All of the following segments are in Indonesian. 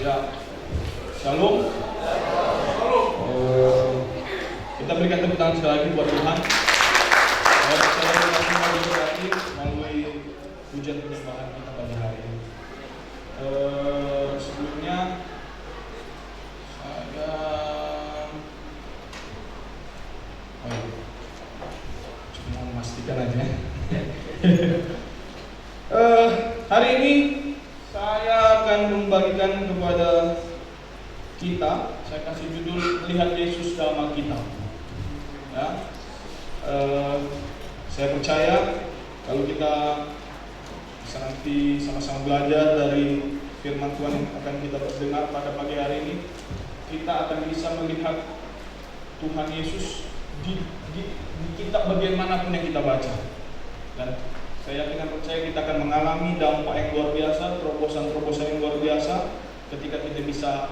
Ya, shalom. Kita berikan tepuk tangan sekali lagi buat Tuhan. Saya mau diberkati melalui pujian penyembahan kita pada hari ini. Sebelumnya saya cuma memastikan aja. Hari ini saya akan membagikan kepada kita, saya kasih judul Melihat Yesus dalam Alkitab. Ya, saya percaya kalau kita bisa nanti sama-sama belajar dari firman Tuhan yang akan kita dengar pada pagi hari ini, kita akan bisa melihat Tuhan Yesus di kitab bagaimanapun yang kita baca. Dan saya yakin dan percaya kita akan mengalami dampak yang luar biasa, terobosan-terobosan yang luar biasa ketika kita bisa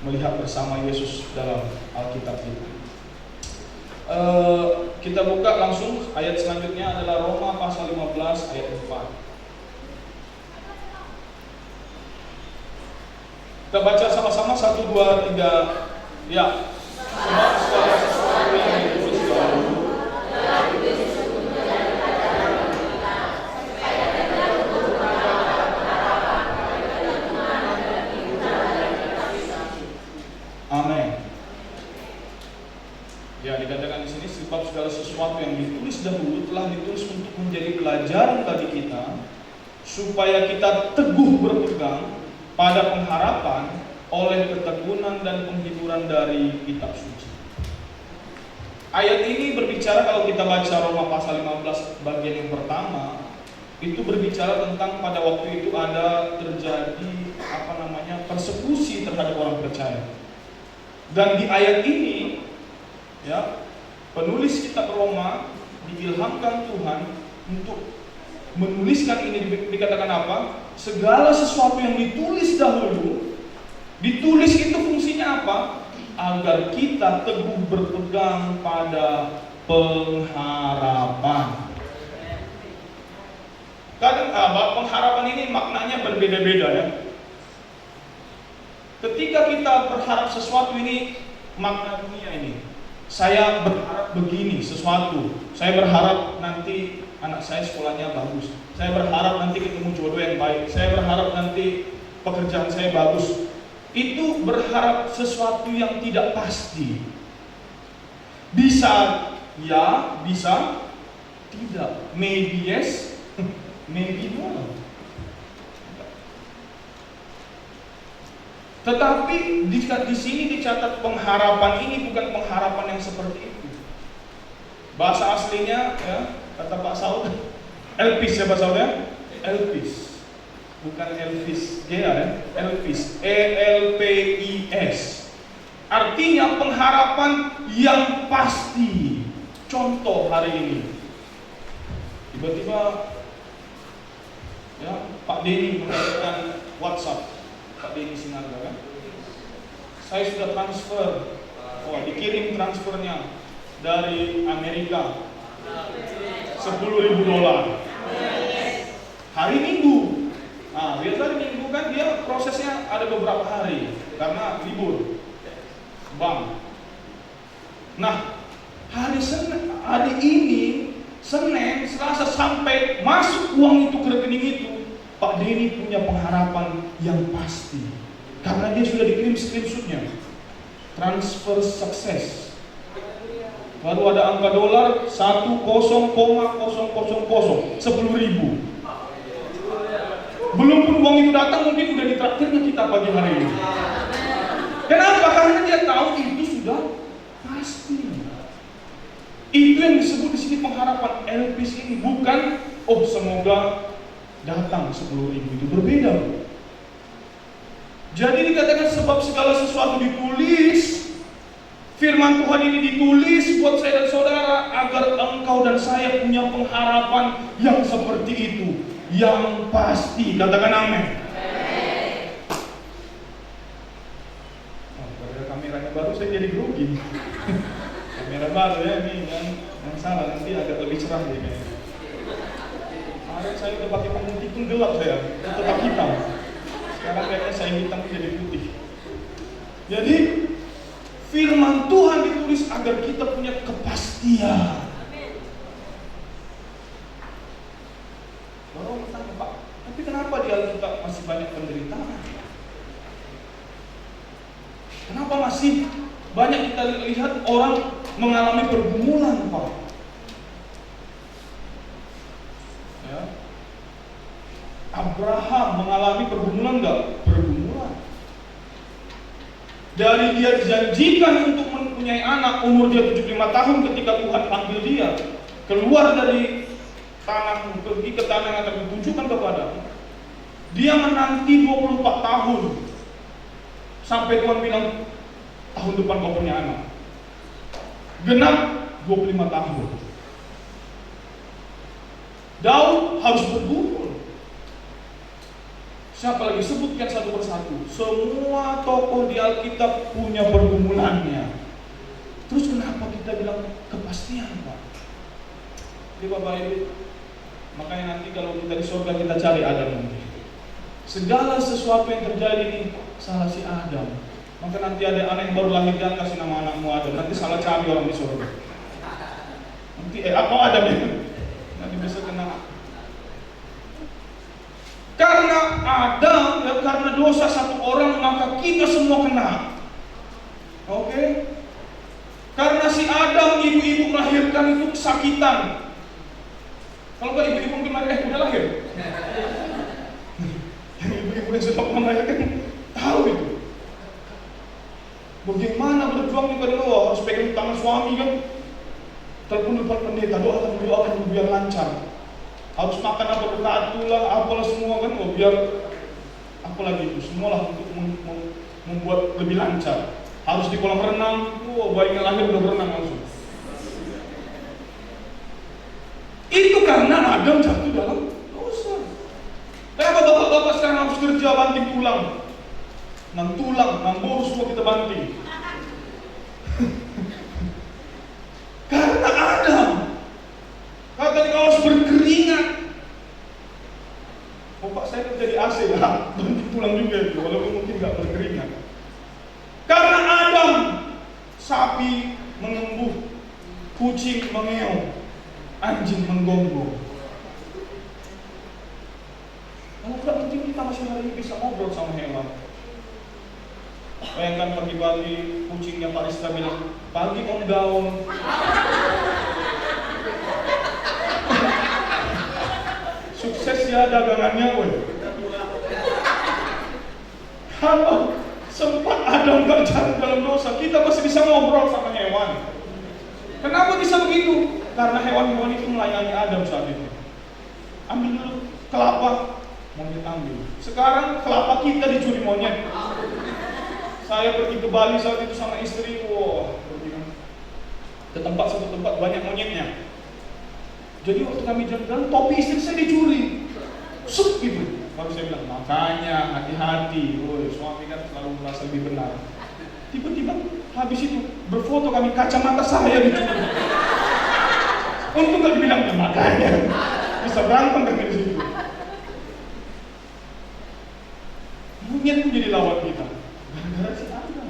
melihat bersama Yesus dalam Alkitab itu. Kita buka langsung ayat selanjutnya adalah Roma pasal 15 ayat 4. Kita baca sama-sama 1, 2, 3. Ya. Sebab segala sesuatu yang ditulis dahulu Amin. Ya, dikatakan di sini sebab segala sesuatu yang ditulis dahulu telah ditulis untuk menjadi pelajaran bagi kita, supaya kita teguh berpegang pada pengharapan oleh ketekunan dan penghiburan dari kitab suci. Ayat ini berbicara, kalau kita baca Roma pasal 15 bagian yang pertama, itu berbicara tentang pada waktu itu ada terjadi persekusi terhadap orang percaya. Dan di ayat ini, ya, penulis kitab Roma diilhamkan Tuhan untuk menuliskan ini. Dikatakan apa? Segala sesuatu yang ditulis dahulu, ditulis itu fungsinya apa? Agar kita teguh berpegang pada pengharapan. Kadang pengharapan ini maknanya berbeda-beda, ya. Ketika kita berharap sesuatu ini, makna dunia ini, saya berharap begini sesuatu, saya berharap nanti anak saya sekolahnya bagus, saya berharap nanti ketemu jodoh yang baik, saya berharap nanti pekerjaan saya bagus. Itu berharap sesuatu yang tidak pasti. Bisa ya, bisa tidak. Maybe yes, maybe no. Tetapi di sini dicatat pengharapan ini bukan pengharapan yang seperti itu. Bahasa aslinya, ya, kata Pak Saud, Elpis ya Pak Saud, ya? Elpis, bukan Elvis, ya, Elpis, ELPIS. Artinya pengharapan yang pasti. Contoh hari ini, tiba-tiba, ya, Pak Denny mengatakan WhatsApp. Pak Denny Sinaga, kan? Saya sudah transfer, dikirim transfernya dari Amerika $10.000 hari Minggu. Nah, biasa hari Minggu kan dia prosesnya ada beberapa hari karena libur bank. Nah, hari ini Senin, Selasa sampai masuk uang itu ke rekening itu, Pak Denny punya pengharapan yang pasti karena dia sudah dikirim screenshotnya. Transfer sukses. Baru ada angka dolar 10,000 Belum pun uang itu datang, mungkin sudah ditraktirnya kita pagi hari ini. Kenapa? Karena dia tahu itu sudah pasti. Itu yang disebut di sini pengharapan Elpis ini, bukan semoga datang 10.000, itu berbeda. Jadi dikatakan sebab segala sesuatu ditulis, firman Tuhan ini ditulis buat saya dan saudara agar engkau dan saya punya pengharapan yang seperti itu, yang pasti. Katakan amin. Gara-gara kameranya baru saya jadi grogi. Kamera baru ya ini yang salah, nanti agak lebih cerah deh kayaknya. Saya udah pakai pemutih pun gelap, saya tetap hitam. Sekarang kayaknya saya hitam jadi putih. Jadi firman Tuhan ditulis agar kita punya kepastian. Baru bertanya, Pak, tapi kenapa di Alkitab masih banyak penderitaan? Kenapa masih banyak kita lihat orang mengalami pergumulan, Pak? Ya. Abraham mengalami pergumulan enggak? Pergumulan. Dari dia dijanjikan untuk mempunyai anak, umur dia 75 tahun ketika Tuhan panggil dia keluar dari tanah, pergi ke tanah yang akan ditunjukkan kepada dia, menanti 24 tahun sampai Tuhan bilang tahun depan kau punya anak. Genap 25 tahun. Daud harus bergumul. Siapa lagi? Sebutkan satu persatu. Semua tokoh di Alkitab punya pergumulannya. Terus kenapa kita bilang kepastian, Pak? Jadi Bapak Ibu, makanya nanti kalau kita di surga kita cari Adam nanti. Segala sesuatu yang terjadi ini salah si Adam. Maka nanti ada anak yang baru lahir dan kasih nama anakmu Adam. Nanti salah cari orang di surga. Nanti apa Adam ya? Nanti bisa kena. Karena Adam, ya, karena dosa satu orang, maka kita semua kena. Oke? Karena si Adam, ibu-ibu melahirkan itu kesakitan. Kalau nggak ibu-ibu mungkin udah lahir. Yang ibu-ibu yang sudah melahirkan tahu itu. Bagaimana berjuang di pada Allah, harus pegang tangan suami kan. Telepon depan pendeta, doakan biar lancar. Harus makan apa berkatu lah, apalah semua kan, biar apalagi itu semualah untuk membuat lebih lancar. Harus di kolam renang, bayinya lahir udah berenang langsung. Itu karena Adam jatuh dalam dosa. Kenapa bapak-bapak sekarang harus kerja banting tulang? Nang boru semua kita banting. Karena Adam. Kata kau harus berkeringat. Bapak saya kerja di AC ya, banting tulang juga itu, walaupun mungkin nggak berkeringat. Karena Adam, sapi mengembuh, kucing mengeong, anjing menggonggong. Kalau nggak mungkin kita masih hari ini bisa ngobrol sama hewan. Bayangkan pagi-pagi kucingnya Pak Rista bilang, pagi Om Gaun. Sukses ya dagangannya, woy. Kalau sempat Adam nggak jatuh dalam dosa, kita masih bisa ngobrol sama hewan. Kenapa bisa begitu? Karena hewan-hewan itu melayani Adam saat itu. Ambil dulu kelapa, monyet ambil. Sekarang kelapa kita dicuri monyet. Saya pergi ke Bali saat itu sama istri, pergi ke satu tempat banyak monyetnya. Jadi waktu kami jalan, topi istri saya dicuri. Sup gitu. Baru saya bilang, makanya hati-hati. Suami kan selalu merasa lebih benar. Tiba-tiba habis itu berfoto kami, kacamata saya dicuri. Untung gak dibilang, makanya bisa berantem kan di situ. Monyet pun jadi lawan kita. Gara-gara si Adam.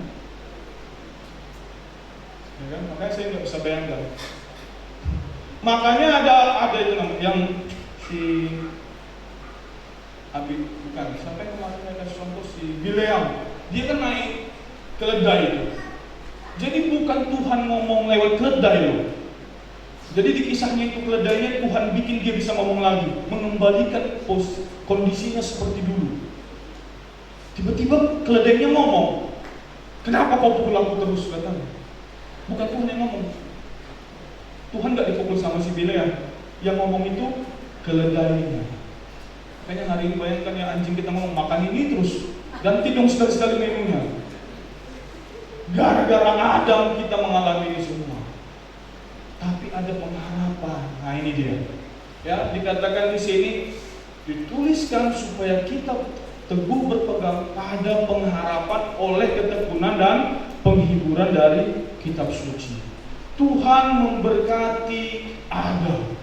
Ya kan? Makanya saya nggak bisa bayangkan. Makanya ada itu namanya yang si Abi bukan sampai kemarin ada contoh si Bileam. Dia kan naik keledai itu. Jadi bukan Tuhan ngomong lewat keledai loh. Jadi di kisahnya itu keledainya Tuhan bikin dia bisa ngomong lagi, mengembalikan kondisinya seperti dulu. Tiba-tiba keledainya ngomong, kenapa kau pukul aku terus, katanya. Bukan Tuhan yang ngomong. Tuhan gak dipukul sama si Bileam. Yang ngomong itu keledainya. Makanya hari ini bayangkan ya, anjing kita ngomong makan ini terus, ganti dong sekali-sekali menunya. Gara-gara Adam kita mengalami ini semua. Tapi ada pengharapan. Nah ini dia. Ya, dikatakan di sini dituliskan supaya kita teguh berpegang pada pengharapan oleh ketekunan dan penghiburan dari kitab suci. Tuhan memberkati Adam.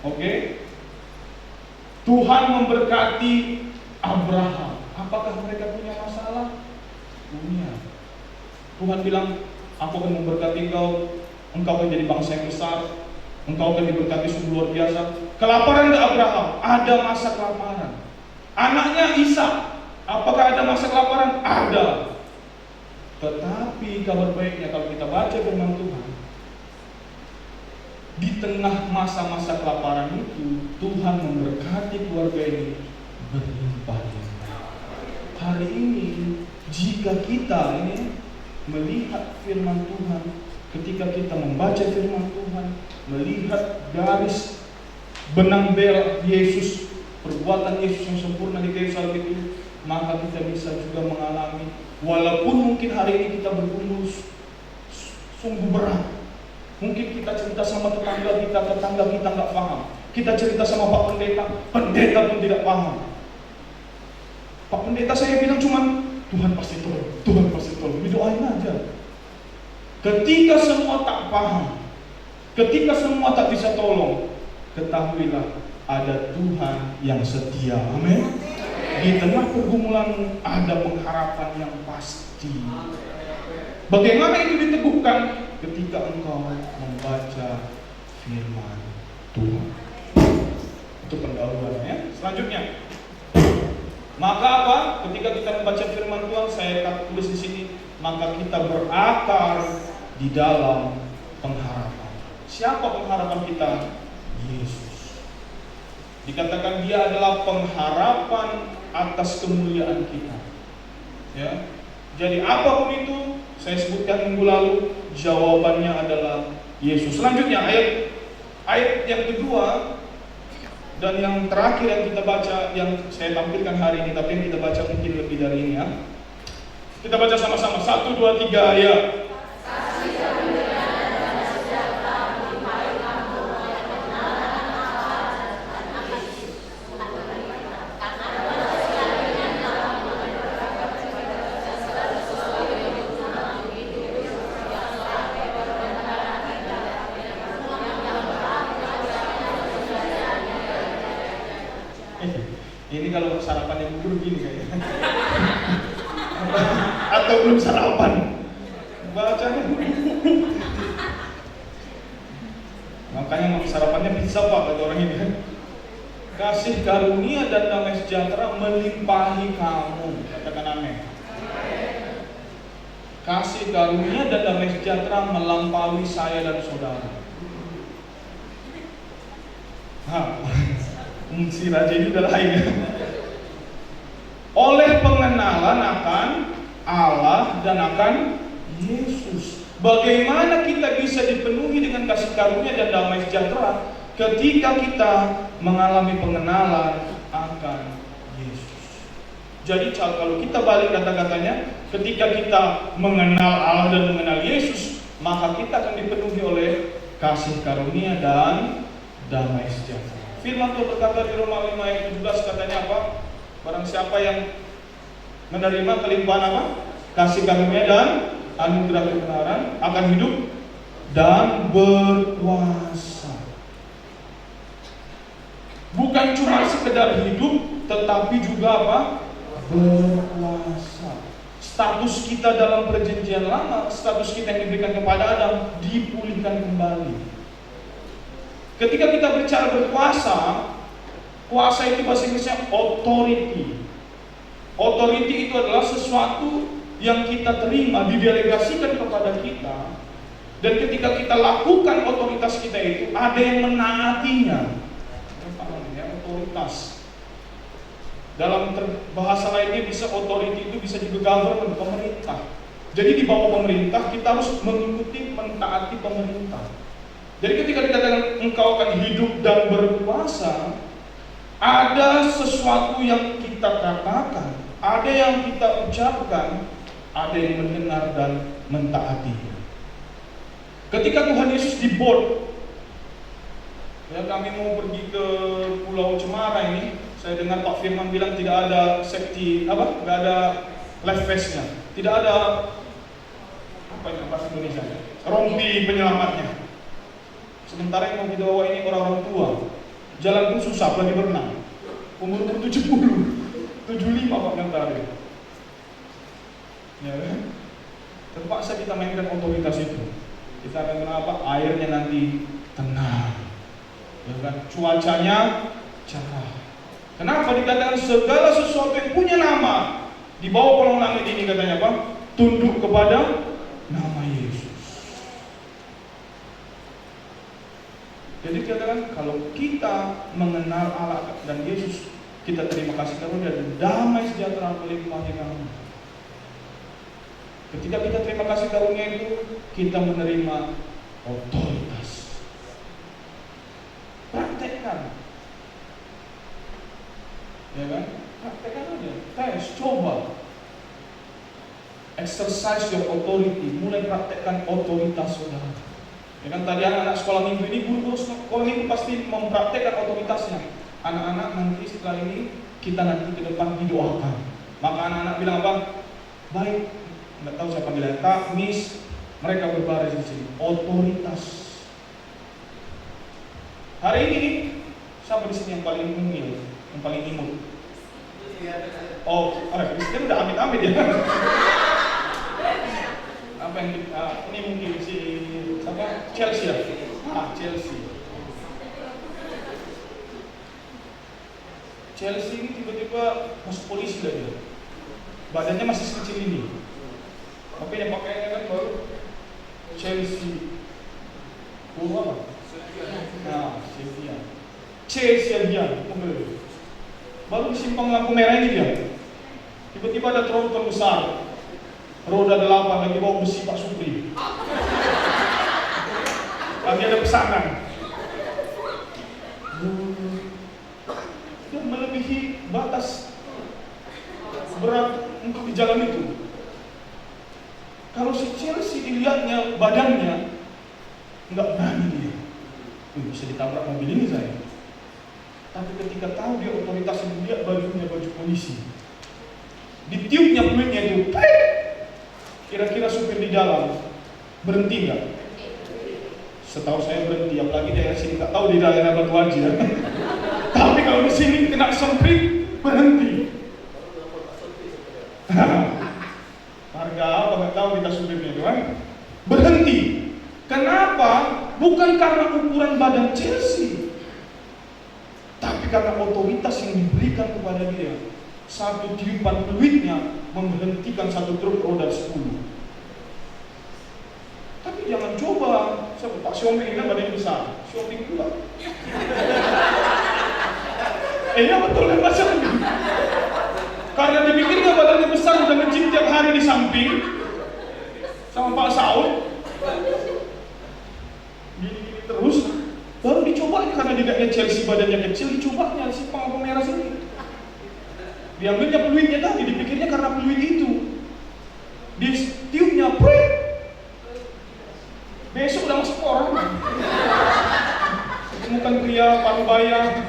Oke? Tuhan memberkati Abraham. Apakah mereka punya masalah? Punya. Tuhan bilang, aku akan memberkati engkau akan jadi bangsa yang besar, engkau akan diberkati sungguh luar biasa. Kelaparan ke Abraham, ada masa kelaparan. Anaknya Ishak, apakah ada masa kelaparan? Ada. Tetapi kabar baiknya kalau kita baca firman Tuhan, di tengah masa-masa kelaparan itu, Tuhan memberkati keluarga ini berlimpah-limpah. Hari ini, jika kita ini melihat firman Tuhan, ketika kita membaca firman Tuhan, melihat garis benang merah Yesus, perbuatan Yesus yang sempurna di kayu salib itu, maka kita bisa juga mengalami, walaupun mungkin hari ini kita bergumul sungguh berat. Mungkin kita cerita sama tetangga kita nggak paham. Kita cerita sama Pak Pendeta pun tidak paham. Pak Pendeta saya bilang cuman, Tuhan pasti tolong, didoain aja. Ketika semua tak paham, ketika semua tak bisa tolong, ketahuilah ada Tuhan yang setia. Amin. Di tengah pergumulan ada pengharapan yang pasti. Bagaimana itu diteguhkan? Ketika engkau membaca firman Tuhan. Itu pendahuluannya. Selanjutnya, maka apa? Ketika kita membaca firman Tuhan, saya tulis di sini, maka kita berakar di dalam pengharapan. Siapa pengharapan kita? Yesus. Dikatakan dia adalah pengharapan atas kemuliaan kita. Ya. Jadi apapun itu, saya sebutkan minggu lalu, jawabannya adalah Yesus. Selanjutnya ayat yang kedua dan yang terakhir yang kita baca, yang saya tampilkan hari ini, tapi yang kita baca mungkin lebih dari ini ya. Kita baca sama-sama, 1, 2, 3 ya. Ini kalau sarapan yang bubur gini kayaknya. Atau belum sarapan. Bacanya. Makanya sarapannya pizza Pak, kata orang ini. Kasih karunia dan damai sejahtera melimpahi kamu. Katakan amin. Kasih karunia dan damai sejahtera melampaui saya dan saudara. Si raja ini udah lain ya. Oleh pengenalan akan Allah dan akan Yesus. Bagaimana kita bisa dipenuhi dengan kasih karunia dan damai sejahtera ketika kita mengalami pengenalan akan Yesus. Jadi kalau kita balik kata-katanya, ketika kita mengenal Allah dan mengenal Yesus, maka kita akan dipenuhi oleh kasih karunia dan damai sejahtera. Firman Tuhan berkata di Roma 5 ayat 17, katanya apa? Barang siapa yang menerima kelimpahan apa? Kasih karunia dan anugerah kebenaran akan hidup dan berkuasa. Bukan cuma sekedar hidup, tetapi juga apa? Berkuasa. Status kita dalam perjanjian lama, status kita yang diberikan kepada Adam dipulihkan kembali. Ketika kita bicara berkuasa, kuasa itu bahasa Inggrisnya authority. Authority itu adalah sesuatu yang kita terima, didelegasikan kepada kita. Dan ketika kita lakukan otoritas kita itu, ada yang menaatinya. Otoritas. Dalam bahasa lainnya bisa authority itu bisa juga government, pemerintah. Jadi di bawah pemerintah kita harus mengikuti, mentaati pemerintah. Jadi ketika dikatakan engkau akan hidup dan berkuasa, ada sesuatu yang kita katakan, ada yang kita ucapkan, ada yang mendengar dan mentaatinya. Ketika Tuhan Yesus di boat, ya kami mau pergi ke Pulau Cemara ini, saya dengar Pak Firman bilang tidak ada safety, nggak ada life vest-nya, tidak ada apa yang bahasa Indonesia, rompi penyelamatnya. Sementara yang mau kita bawa ini orang-orang tua, jalan pun susah lagi berenang. Umur 70, 75 Pak Mentari. Ya kan? terpaksa kita mainkan otoritas itu. Kita akan kenapa? Airnya nanti tenang, ya kan? Cuacanya cerah. Kenapa dikatakan segala sesuatu yang punya nama di bawah kolong langit ini, katanya apa? Tunduk kepada nama Yesus. Jadi dikatakan kalau kita mengenal Allah dan Yesus, kita terima kasih karunia dan damai sejahtera melimpah di dalam. Ketika kita terima kasih karunia itu, kita menerima otoritas. Praktekkan, ya kan? Praktekkan aja, tes, coba. Exercise your authority, mulai praktekkan otoritas saudara. Ya kan, tadi anak-anak sekolah minggu ini, guru-guru sekolah minggu pasti mempraktekkan otoritasnya. Anak-anak nanti setelah ini, kita nanti ke depan didoakan. Maka anak-anak bilang apa? Baik, nggak tahu siapa bilang, Kak, Miss, mereka berbaris di sini. Otoritas. Hari ini, siapa di sini yang paling mungil, yang paling imut? Oh, Kristen udah amit-amit ya. Apa yang ini mungkin si apa? Chelsea ya? Chelsea. Chelsea ini tiba-tiba masuk polisi lagi. Badannya masih sekecil ini. Tapi yang pakaiannya kan baru Chelsea. Guru apa? Chelsea. Baru di simpang lampu merah ini dia. Tiba-tiba ada tronton besar. Roda 8 lagi bawa besi Pak Supri. Lagi ada pesanan. Dia melebihi batas berat untuk di jalan itu. Kalau si Chelsea dilihatnya badannya, nggak berani dia. Bisa ditabrak mobil ini saya. Tapi ketika tahu dia otoritas, dia bajunya baju polisi. Ditiupnya peluitnya itu, kira-kira supir di jalan berhenti nggak? Setahu saya berhenti, apalagi daerah sini, nggak tahu di daerah Batu Haji ya. Tapi kalau di sini kena semprit berhenti. Harga apa nggak tahu kita supirnya itu kan? Berhenti. Kenapa? Bukan karena ukuran badan Chelsea, tapi karena otoritas yang diberikan kepada dia. Satu tiupan peluitnya memberhentikan satu truk roda 10. Tapi jangan coba, Pak Xiaoming kan badannya besar, Xiaoming pula. Iya betul ya Pak Xiaoming. Karena dipikirnya badannya besar, udah nge-gym tiap hari di samping sama Pak Saud. Gini-gini terus, baru dicoba karena dilihatnya Chelsea badannya kecil, dicobanya si panggung merah sini. Diambilnya peluitnya tadi, dipikirnya karena peluit itu. Di tiupnya, besok udah masuk orang. Temukan pria Parubaya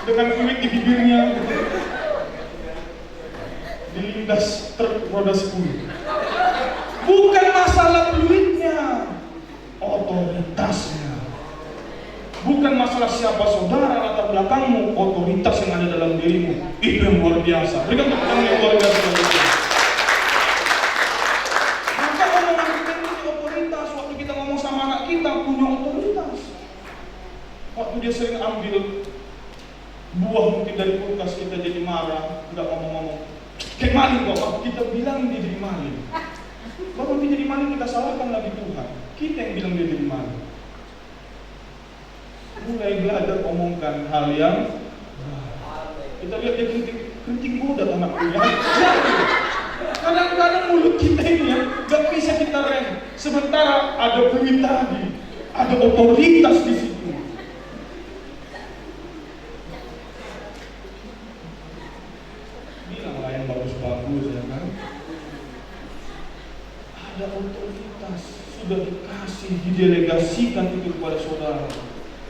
dengan peluit di bibirnya, dilindas truk roda 10. Bukan masalah peluitnya, otoritasnya. Bukan masalah siapa saudara latar belakangmu, otoritas yang ada dalam dirimu itu yang luar biasa. Berikan tepuk tangan yang luar biasa. Maka omongan kita punya otoritas. Waktu kita ngomong sama anak kita punya otoritas. Waktu dia sering ambil buah mungkin dari kulkas, kita jadi marah, nggak ngomong-ngomong. Kayak maling kok, waktu kita bilang dia jadi maling. Baru dia jadi maling, kita salahkan lagi Tuhan. Kita yang bilang dia jadi maling. Mulai belajar omongkan hal yang kita lihat dia kenting bodat anakku ya. Kadang-kadang mulut kita ini ya gak bisa kita rem. Sementara ada peluit tadi, ada otoritas di situ. Bilanglah yang bagus-bagus ya kan. Ada otoritas, sudah dikasih, didelegasikan itu kepada saudara.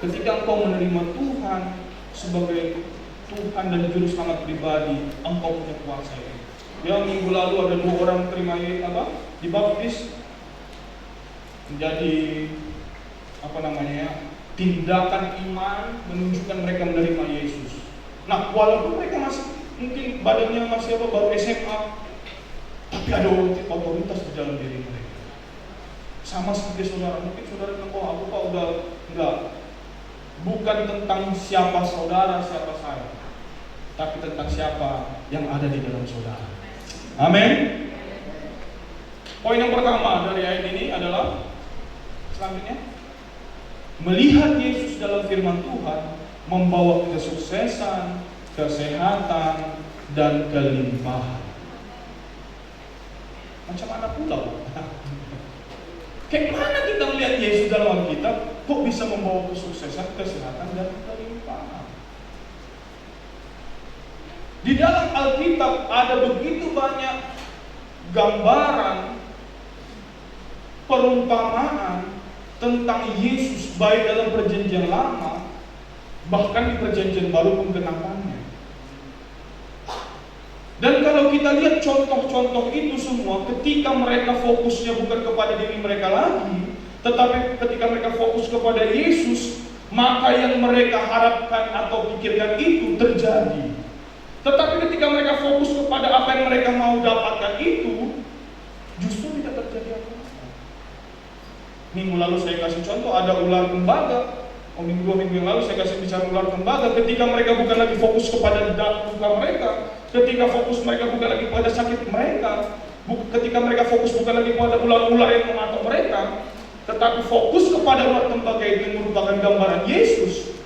Ketika engkau menerima Tuhan sebagai Tuhan dan Juru Selamat pribadi, engkau punya kuasa itu. Ya, minggu lalu ada 2 orang terima dibaptis menjadi tindakan iman menunjukkan mereka menerima Yesus. Nah, walaupun mereka masih mungkin badannya masih baru SMA, tapi ada otoritas di dalam diri mereka. Sama seperti saudara, mungkin saudara bilang, oh aku kok udah enggak. Bukan tentang siapa saudara, siapa saya, tapi tentang siapa yang ada di dalam saudara. Amin. Poin yang pertama dari ayat ini adalah selanjutnya, melihat Yesus dalam firman Tuhan membawa kesuksesan, kesehatan, dan kelimpahan. Macam mana pula? Kayak mana kita melihat Yesus dalam Alkitab kok bisa membawa kesuksesan, kesehatan, dan kelimpahan? Di dalam Alkitab ada begitu banyak gambaran, perumpamaan tentang Yesus, baik dalam perjanjian lama, bahkan di perjanjian baru penggenapannya. Dan kalau kita lihat contoh-contoh itu semua, ketika mereka fokusnya bukan kepada diri mereka lagi, tetapi ketika mereka fokus kepada Yesus, maka yang mereka harapkan atau pikirkan itu terjadi. Tetapi ketika mereka fokus kepada apa yang mereka mau dapatkan itu, justru tidak terjadi apa-apa. Minggu lalu saya kasih contoh, ada ular tembaga. Dua minggu yang lalu saya kasih bicara ular tembaga. Ketika mereka bukan lagi fokus kepada duka mereka, ketika fokus mereka bukan lagi pada sakit mereka, ketika mereka fokus bukan lagi pada ular-ular yang mematok mereka, tetapi fokus kepada ular tembaga itu yang merupakan gambaran Yesus,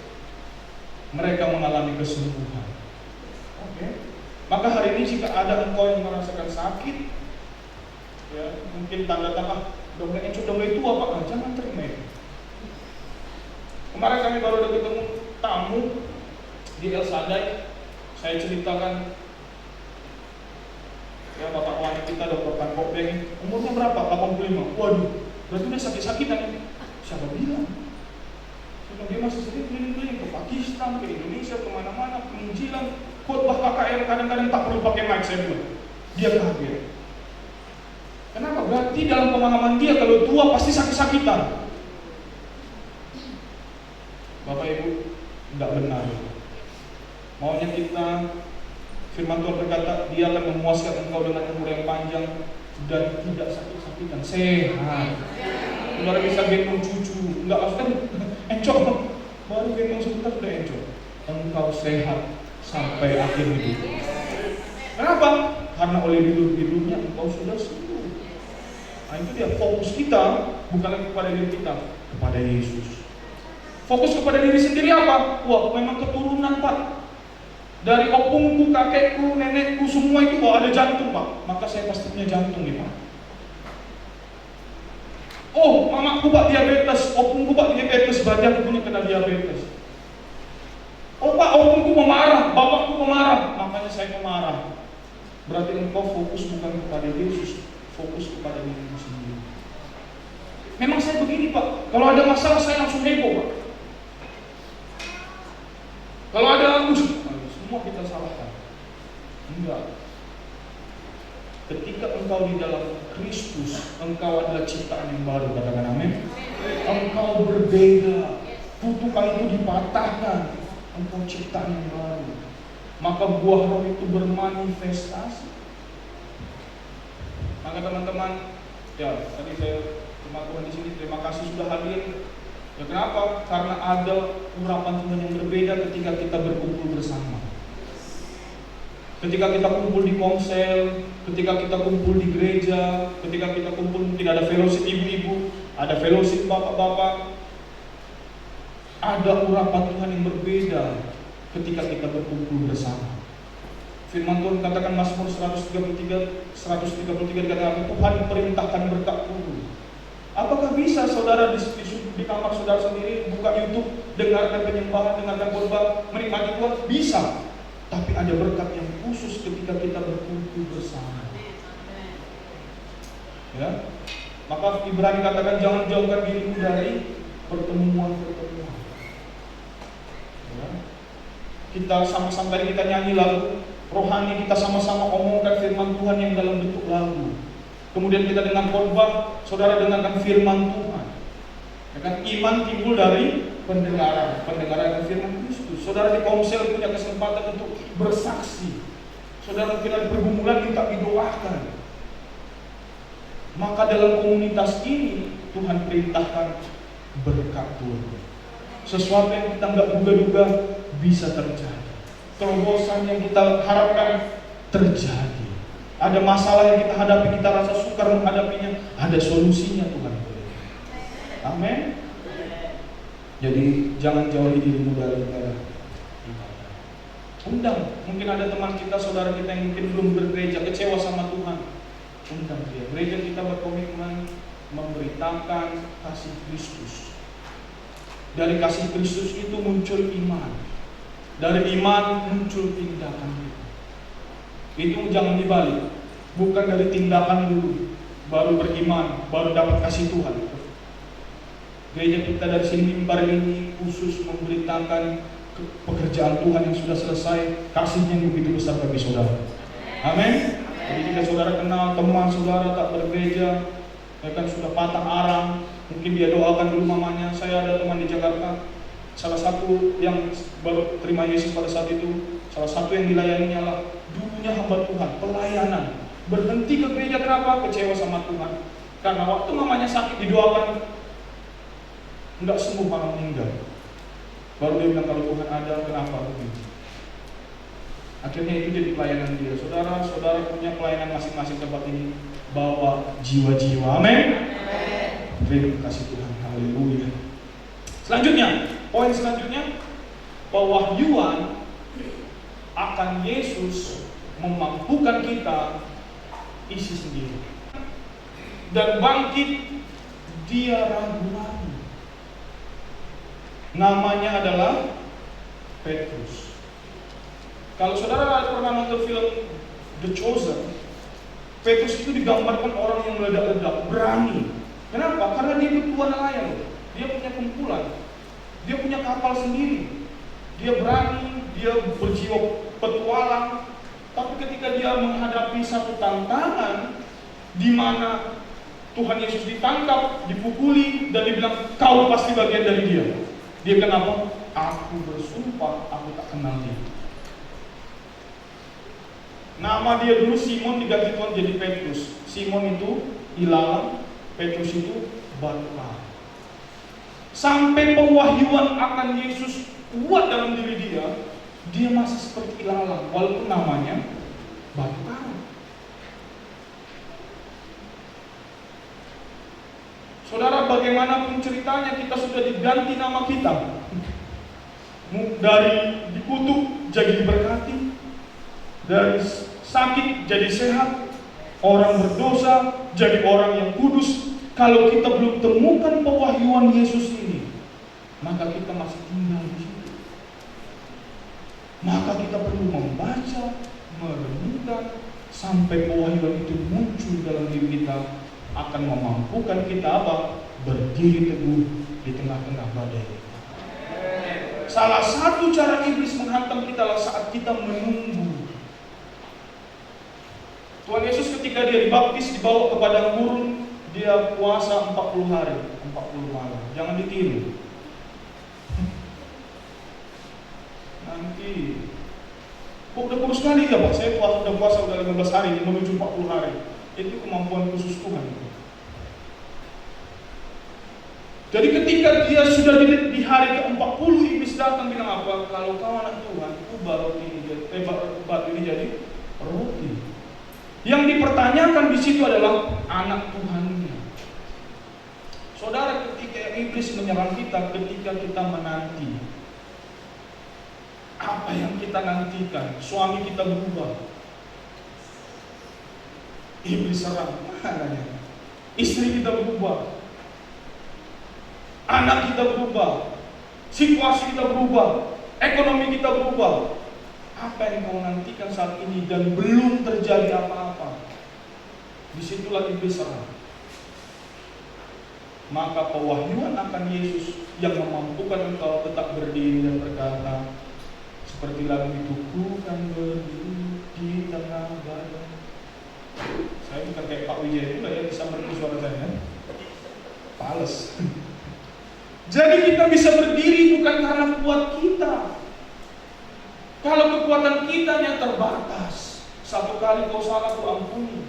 mereka mengalami kesembuhan. Oke. Maka hari ini jika ada engkau yang merasakan sakit, ya, mungkin tanda-tanda udah mulai encok, udah mulai tua, Pak, jangan terima itu. Kemarin kami baru ada ketemu tamu di El Shaddai. Saya ceritakan, ya bapak wali kita Dr. Tan Kopeng, umurnya berapa? 85. Waduh, berarti udah sakit-sakitan ini. Siapa bilang? Dia masih sering keliling-keliling ke Pakistan, ke Indonesia, kemana-mana, penginjilan, khotbah KKR, kadang-kadang tak perlu pakai mic, saya bilang. Dia kaget. Kenapa? Berarti dalam pemahaman dia kalau tua pasti sakit-sakitan. Bapak Ibu, tidak benar. Maunya kita, firman Tuhan berkata, dia akan memuaskan engkau dengan umur yang panjang dan tidak sakit-sakitan, sehat. Saudara bisa gendong cucu, enggak maksudnya encok, baru gendong sebentar sudah encok. Engkau sehat sampai akhir hidup. Kenapa? Karena oleh hidupnya engkau sudah sembuh. Nah itu dia, fokus kita bukan lagi kepada diri kita, kepada Yesus. Fokus kepada diri sendiri apa? Wah, memang keturunan, Pak. Dari opungku, kakekku, nenekku, semua itu ada jantung, Pak. Maka saya pasti punya jantung nih, Pak. Oh, mamaku Pak diabetes, opungku Pak diabetes, berarti aku punya kena diabetes. Oh Pak, opungku pemarah, bapakku pemarah, makanya saya pemarah. Berarti engkau fokus bukan kepada Yesus, fokus kepada dirimu sendiri. Memang saya begini, Pak. Kalau ada masalah saya langsung heboh, Pak. Kalau ada semua kita salahkan. Enggak. Ketika engkau di dalam Kristus, engkau adalah ciptaan yang baru, katakan amin. Engkau berbeda. Kutukan itu dipatahkan. Engkau ciptaan yang baru. Maka buah roh itu bermanifestasi. Maka teman-teman, ya tadi saya terima Tuhan di sini, terima kasih sudah hadir. Ya kenapa? Karena ada urapan Tuhan yang berbeda ketika kita berkumpul bersama. Ketika kita kumpul di komsel, ketika kita kumpul di gereja, ketika kita kumpul mungkin ada fellowship ibu-ibu, ada fellowship bapak-bapak, ada urapan Tuhan yang berbeda ketika kita berkumpul bersama. Firman Tuhan katakan Mazmur 133 dikatakan Tuhan perintahkan berkat turun. Apakah bisa saudara di kamar saudara sendiri buka YouTube, dengarkan penyembahan, dengarkan khotbah, menikmati Tuhan? Bisa. Tapi ada berkat yang khusus ketika kita berkumpul bersama. Ya. Maka Ibrani katakan jangan jauhkan dirimu dari pertemuan-pertemuan. Ya. Kita sama-sama tadi kita nyanyi lagu rohani, kita sama-sama omongkan firman Tuhan yang dalam bentuk lagu. Kemudian kita dengan khotbah, saudara dengarkan firman Tuhan. Ya kan? Iman timbul dari pendengaran firman Kristus. Saudara di komsel punya kesempatan untuk bersaksi. Saudara mungkin ada pergumulan, minta didoakan. Maka dalam komunitas ini Tuhan perintahkan berkat turun. Sesuatu yang kita nggak duga-duga bisa terjadi. Terobosan yang kita harapkan terjadi. Ada masalah yang kita hadapi, kita rasa sukar menghadapinya, ada solusinya Tuhan beri. Amin. Jadi jangan jauhi dirimu dari ibadah. Undang, mungkin ada teman kita, saudara kita yang mungkin belum bergereja, kecewa sama Tuhan. Undang dia. Gereja kita berkomitmen memberitakan kasih Kristus. Dari kasih Kristus itu muncul iman. Dari iman muncul tindakan. Itu jangan dibalik. Bukan dari tindakan dulu, baru beriman, baru dapat kasih Tuhan. Gereja kita dari sini mimbar ini khusus memberitakan pekerjaan Tuhan yang sudah selesai, kasihnya yang begitu besar bagi saudara. Amin. Jadi jika saudara kenal teman saudara tak bergereja, ya kan sudah patah arang, mungkin dia doakan dulu mamanya. Saya ada teman di Jakarta, salah satu yang baru terima Yesus pada saat itu, salah satu yang dilayaninya lah dulunya hamba Tuhan, pelayanan. Berhenti ke gereja kenapa? Kecewa sama Tuhan. Karena waktu mamanya sakit didoakan, enggak sembuh, malah meninggal. Baru dia bilang kalau Tuhan ada, kenapa begitu? Akhirnya itu jadi pelayanan dia. Saudara punya pelayanan masing-masing tempat ini. Bawa jiwa-jiwa. Amin. Terima kasih Tuhan. Haleluya. Selanjutnya, poin selanjutnya, pewahyuan akan Yesus memampukan kita isi sendiri. Dan bangkit dia ragu-ragu. Namanya adalah Petrus. Kalau saudara pernah nonton film The Chosen, Petrus itu digambarkan orang yang meledak-ledak, berani. Kenapa? Karena dia ketua nelayan. Dia punya kumpulan, dia punya kapal sendiri. Dia berani, dia berjiwa petualang. Tapi ketika dia menghadapi satu tantangan di mana Tuhan Yesus ditangkap, dipukuli, dan dibilang kau pasti bagian dari dia. Dia kenapa? Aku bersumpah, aku tak kenal dia. Nama dia dulu Simon, diganti Tuhan jadi Petrus. Simon itu ilalang, Petrus itu batu karang. Sampai pewahyuan akan Yesus kuat dalam diri dia masih seperti ilalang, walaupun namanya batu karang. Saudara, bagaimanapun ceritanya, kita sudah diganti nama kita. Dari dikutuk jadi diberkati, dari sakit jadi sehat, orang berdosa jadi orang yang kudus. Kalau kita belum temukan pewahyuan Yesus ini, maka kita masih tinggal di situ. Maka kita perlu membaca, merenungkan sampai pewahyuan itu muncul dalam diri kita, akan memampukan kita apa? Berdiri teguh di tengah-tengah badai. Salah satu cara iblis menghantam kita adalah saat kita menunggu. Tuhan Yesus ketika dia dibaptis, dibawa ke padang gurun, dia puasa 40 hari, 40 malam. Jangan ditiru. Nanti udah kurus sekali ya Pak, saya puasa udah 15 hari, menuju 40 hari. Itu kemampuan khusus Tuhan. Jadi ketika dia sudah di hari ke-40, iblis datang bilang apa? Kalau kau anak Tuhan, ubah roti ini, batu ini jadi roti. Yang dipertanyakan di situ adalah anak Tuhannya. Saudara, ketika iblis menyerang kita, ketika kita menanti, apa yang kita nantikan? Suami kita berubah, iblis serang, mana? Istri kita berubah, anak kita berubah, situasi kita berubah, ekonomi kita berubah. Apa yang kau nantikan saat ini dan belum terjadi apa-apa? Disitulah iblis serang. Maka pewahyuan akan Yesus yang memampukan engkau tetap berdiri dan berkata, seperti lagu itu, ku kan berdiri di tengah badai. Saya bukan kayak Pak Wijaya itu ya, bisa merdu suara saya. Pales. Jadi kita bisa berdiri bukan karena kuat kita. Kalau kekuatan kita yang terbatas, satu kali kau salah, kau ampuni.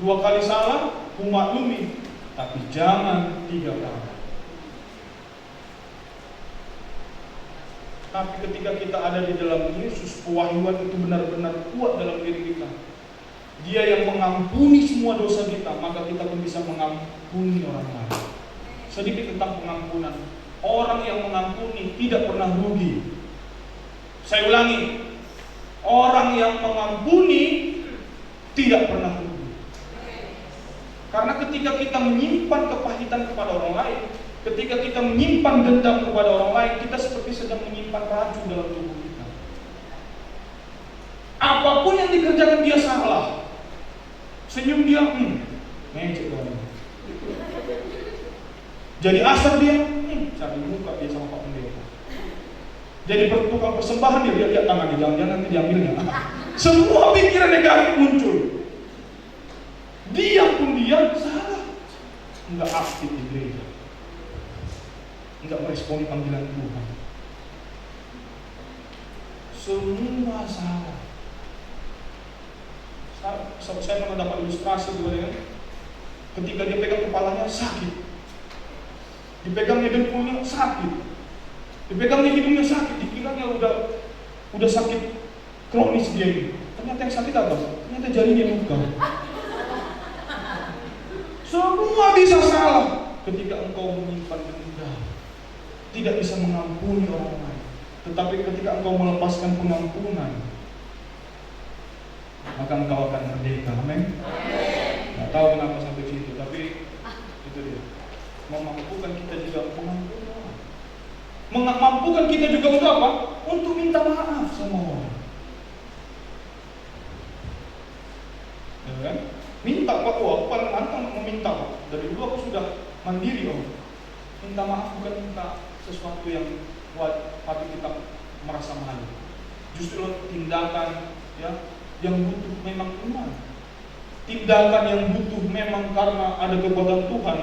2 kali salah, kumaklumi, tapi jangan 3 kali. Tapi ketika kita ada di dalam Yesus, pewahyuan itu benar-benar kuat dalam diri kita. Dia yang mengampuni semua dosa kita, maka kita pun bisa mengampuni orang lain. Sedikit tentang pengampunan. Orang yang mengampuni tidak pernah rugi. Saya ulangi, orang yang mengampuni tidak pernah rugi. Karena ketika kita menyimpan kepahitan kepada orang lain, ketika kita menyimpan dendam kepada orang lain, kita seperti sedang menyimpan racun dalam tubuh kita. Apapun yang dikerjakan dia salah. Senyum dia, ngecek banget. Jadi asar dia, cari muka dia sama Pak Pendeta. Jadi tukang persembahan dia lihat tangan dia, jangan-jangan nanti diambilnya. Semua pikiran negatif muncul. Dia pun dia salah. Enggak aktif di gereja, enggak meresponi panggilan Tuhan. Semua salah. Saya pernah dapat ilustrasi juga ya. Ketika dia pegang kepalanya sakit, dipegangnya dengkulnya sakit, dipegangnya hidungnya sakit, dikiranya udah sakit kronis dia ini. Ternyata yang sakit apa? Ternyata jarinya luka. Semua bisa salah ketika engkau menyimpan dendam, tidak bisa mengampuni orang lain. Tetapi ketika engkau melepaskan pengampunan, maka engkau akan merdeka. Amin. Nggak tahu kenapa sampai situ, tapi itu dia. Memampukan kita juga memampukan kita juga untuk apa? Untuk minta maaf sama orang. Ya kan? Minta Pak, aku paling mantap meminta Pak. Dari dulu aku sudah mandiri Om. Minta maaf bukan minta sesuatu yang buat hati kita merasa malu. Justru tindakan ya yang butuh memang iman. Tindakan yang butuh memang karena ada kekuatan Tuhan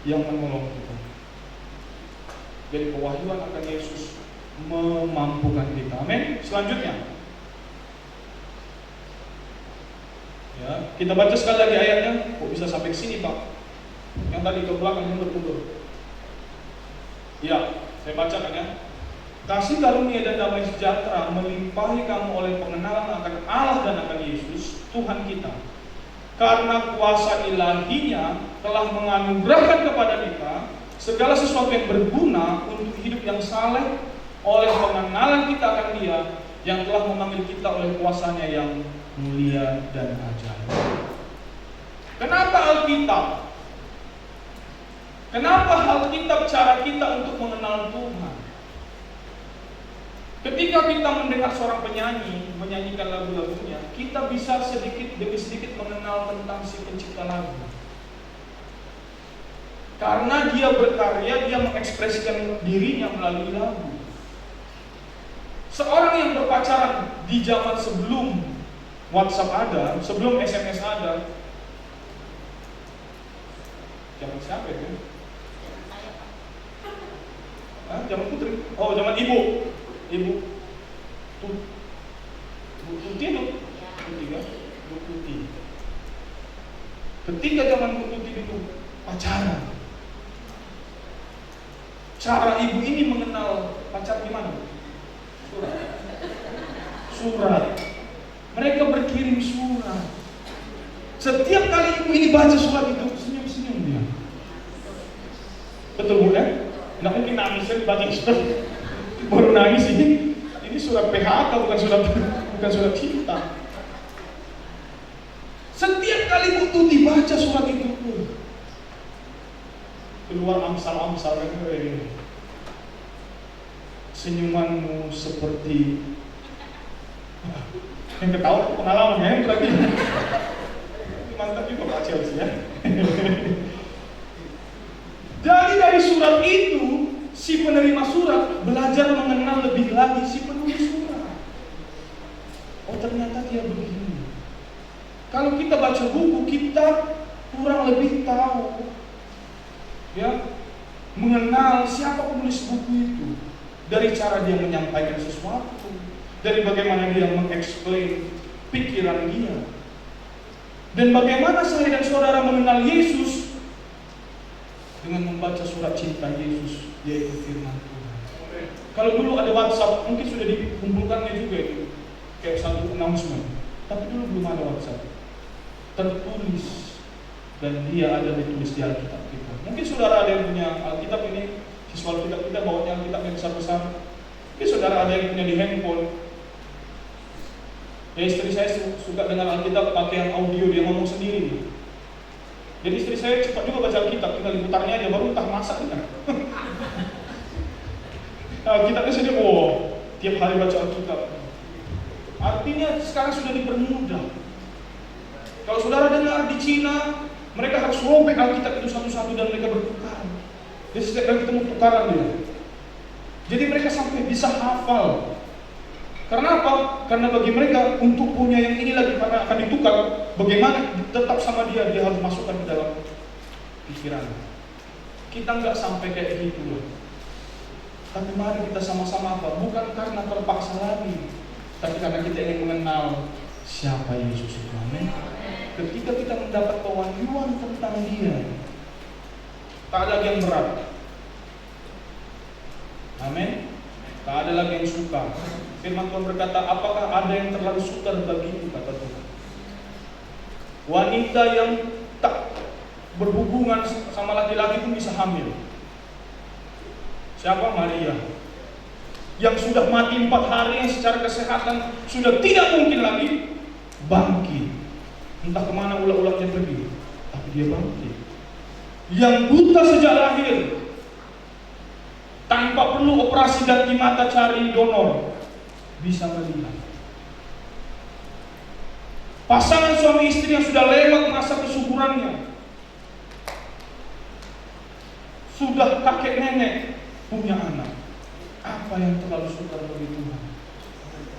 yang menolong kita. Jadi pewahyuan akan Yesus memampukan kita. Amin. Selanjutnya, ya, kita baca sekali lagi ayatnya. Kok bisa sampai sini Pak? Yang tadi ke belakang mundur. Ya, saya bacakan ya. Kasih karunia dan damai sejahtera melimpahi kamu oleh pengenalan akan Allah dan akan Yesus Tuhan kita. Karena kuasa ilahinya telah menganugerahkan kepada kita segala sesuatu yang berguna untuk hidup yang saleh oleh pengenalan kita akan Dia yang telah memanggil kita oleh kuasanya yang mulia dan ajaib. Kenapa Alkitab? Kenapa Alkitab cara kita untuk mengenal Tuhan? Ketika kita mendengar seorang penyanyi menyanyikan lagu-lagunya, kita bisa sedikit demi sedikit mengenal tentang si pencipta lagu. Karena dia berkarya, dia mengekspresikan dirinya melalui lagu. Seorang yang berpacaran di zaman sebelum WhatsApp ada, sebelum SMS ada, zaman siapa itu? Zaman Putri? Oh, zaman Ibu Tuti itu? Bu Tuti. Ketika zaman Bu Tuti itu pacaran, cara ibu ini mengenal pacar gimana? Surat. Mereka berkirim surat. Setiap kali ibu ini baca surat itu, senyum-senyum dia. Betul Bu ya? Nggak mungkin nangisnya dibaca surat baru nangis ini. Ini surat PHK bukan surat cinta. Setiap kali Bu Tuti baca surat itu, keluar amsal-amsal kan ini. Senyumanmu seperti yang ketawa pengalaman ya berarti. Mantap juga Pak Chelsea ya. Jadi dari surat itu si penerima surat belajar mengenal lebih lagi si penulis surat. Oh ternyata dia begini. Kalau kita baca buku kita kurang lebih tahu ya, mengenal siapa penulis buku itu dari cara dia menyampaikan sesuatu, dari bagaimana dia mengeksplain pikiran dia. Dan bagaimana saya dan saudara mengenal Yesus? Dengan membaca surat cinta Yesus, yaitu firman Tuhan. Kalau dulu ada WhatsApp, mungkin sudah dikumpulkannya juga itu, kayak satu announcement. Tapi dulu belum ada WhatsApp tertulis, dan dia ada ditulis di Alkitab kita. Mungkin saudara ada yang punya Alkitab ini, siswa Alkitab kita bawanya Alkitab yang besar-besar. Mungkin saudara ada yang punya di handphone. Ya, istri saya suka dengar Alkitab pakai yang audio, dia ngomong sendiri. Jadi istri saya cepat juga baca Alkitab, tinggal diputarnya aja, baru entah masak kan. Alkitabnya saja, tiap hari baca Alkitab. Artinya sekarang sudah dipermudah. Kalau saudara dengar di Cina, mereka harus robek Alkitab itu satu-satu dan mereka bertukar. Jadi setiap kali ketemu tukaran dia. Jadi mereka sampai bisa hafal. Karena apa? Karena bagi mereka untuk punya yang ini lagi karena akan ditukar, bagaimana tetap sama dia harus masukkan ke dalam pikiran. Kita nggak sampai kayak gitu loh. Tapi mari kita sama-sama apa? Bukan karena terpaksa lagi, tapi karena kita ingin mengenal siapa Yesus itu. Amin. Ketika kita mendapat pewahyuan tentang Dia, tak ada lagi yang berat. Amin. Tak ada lagi yang suka. Firman Tuhan berkata, apakah ada yang terlalu sukar bagiku, kata Tuhan. Wanita yang tak berhubungan sama laki-laki pun bisa hamil. Siapa? Maria. Yang sudah mati 4 hari, yang secara kesehatan sudah tidak mungkin lagi bangkit. Entah kemana ular-ularnya pergi, tapi dia bangkit. Yang buta sejak lahir, tanpa perlu operasi ganti mata cari donor, bisa melihat. Pasangan suami istri yang sudah lewat masa kesuburannya, sudah kakek nenek, punya anak. Apa yang terlalu sukar bagi Tuhan?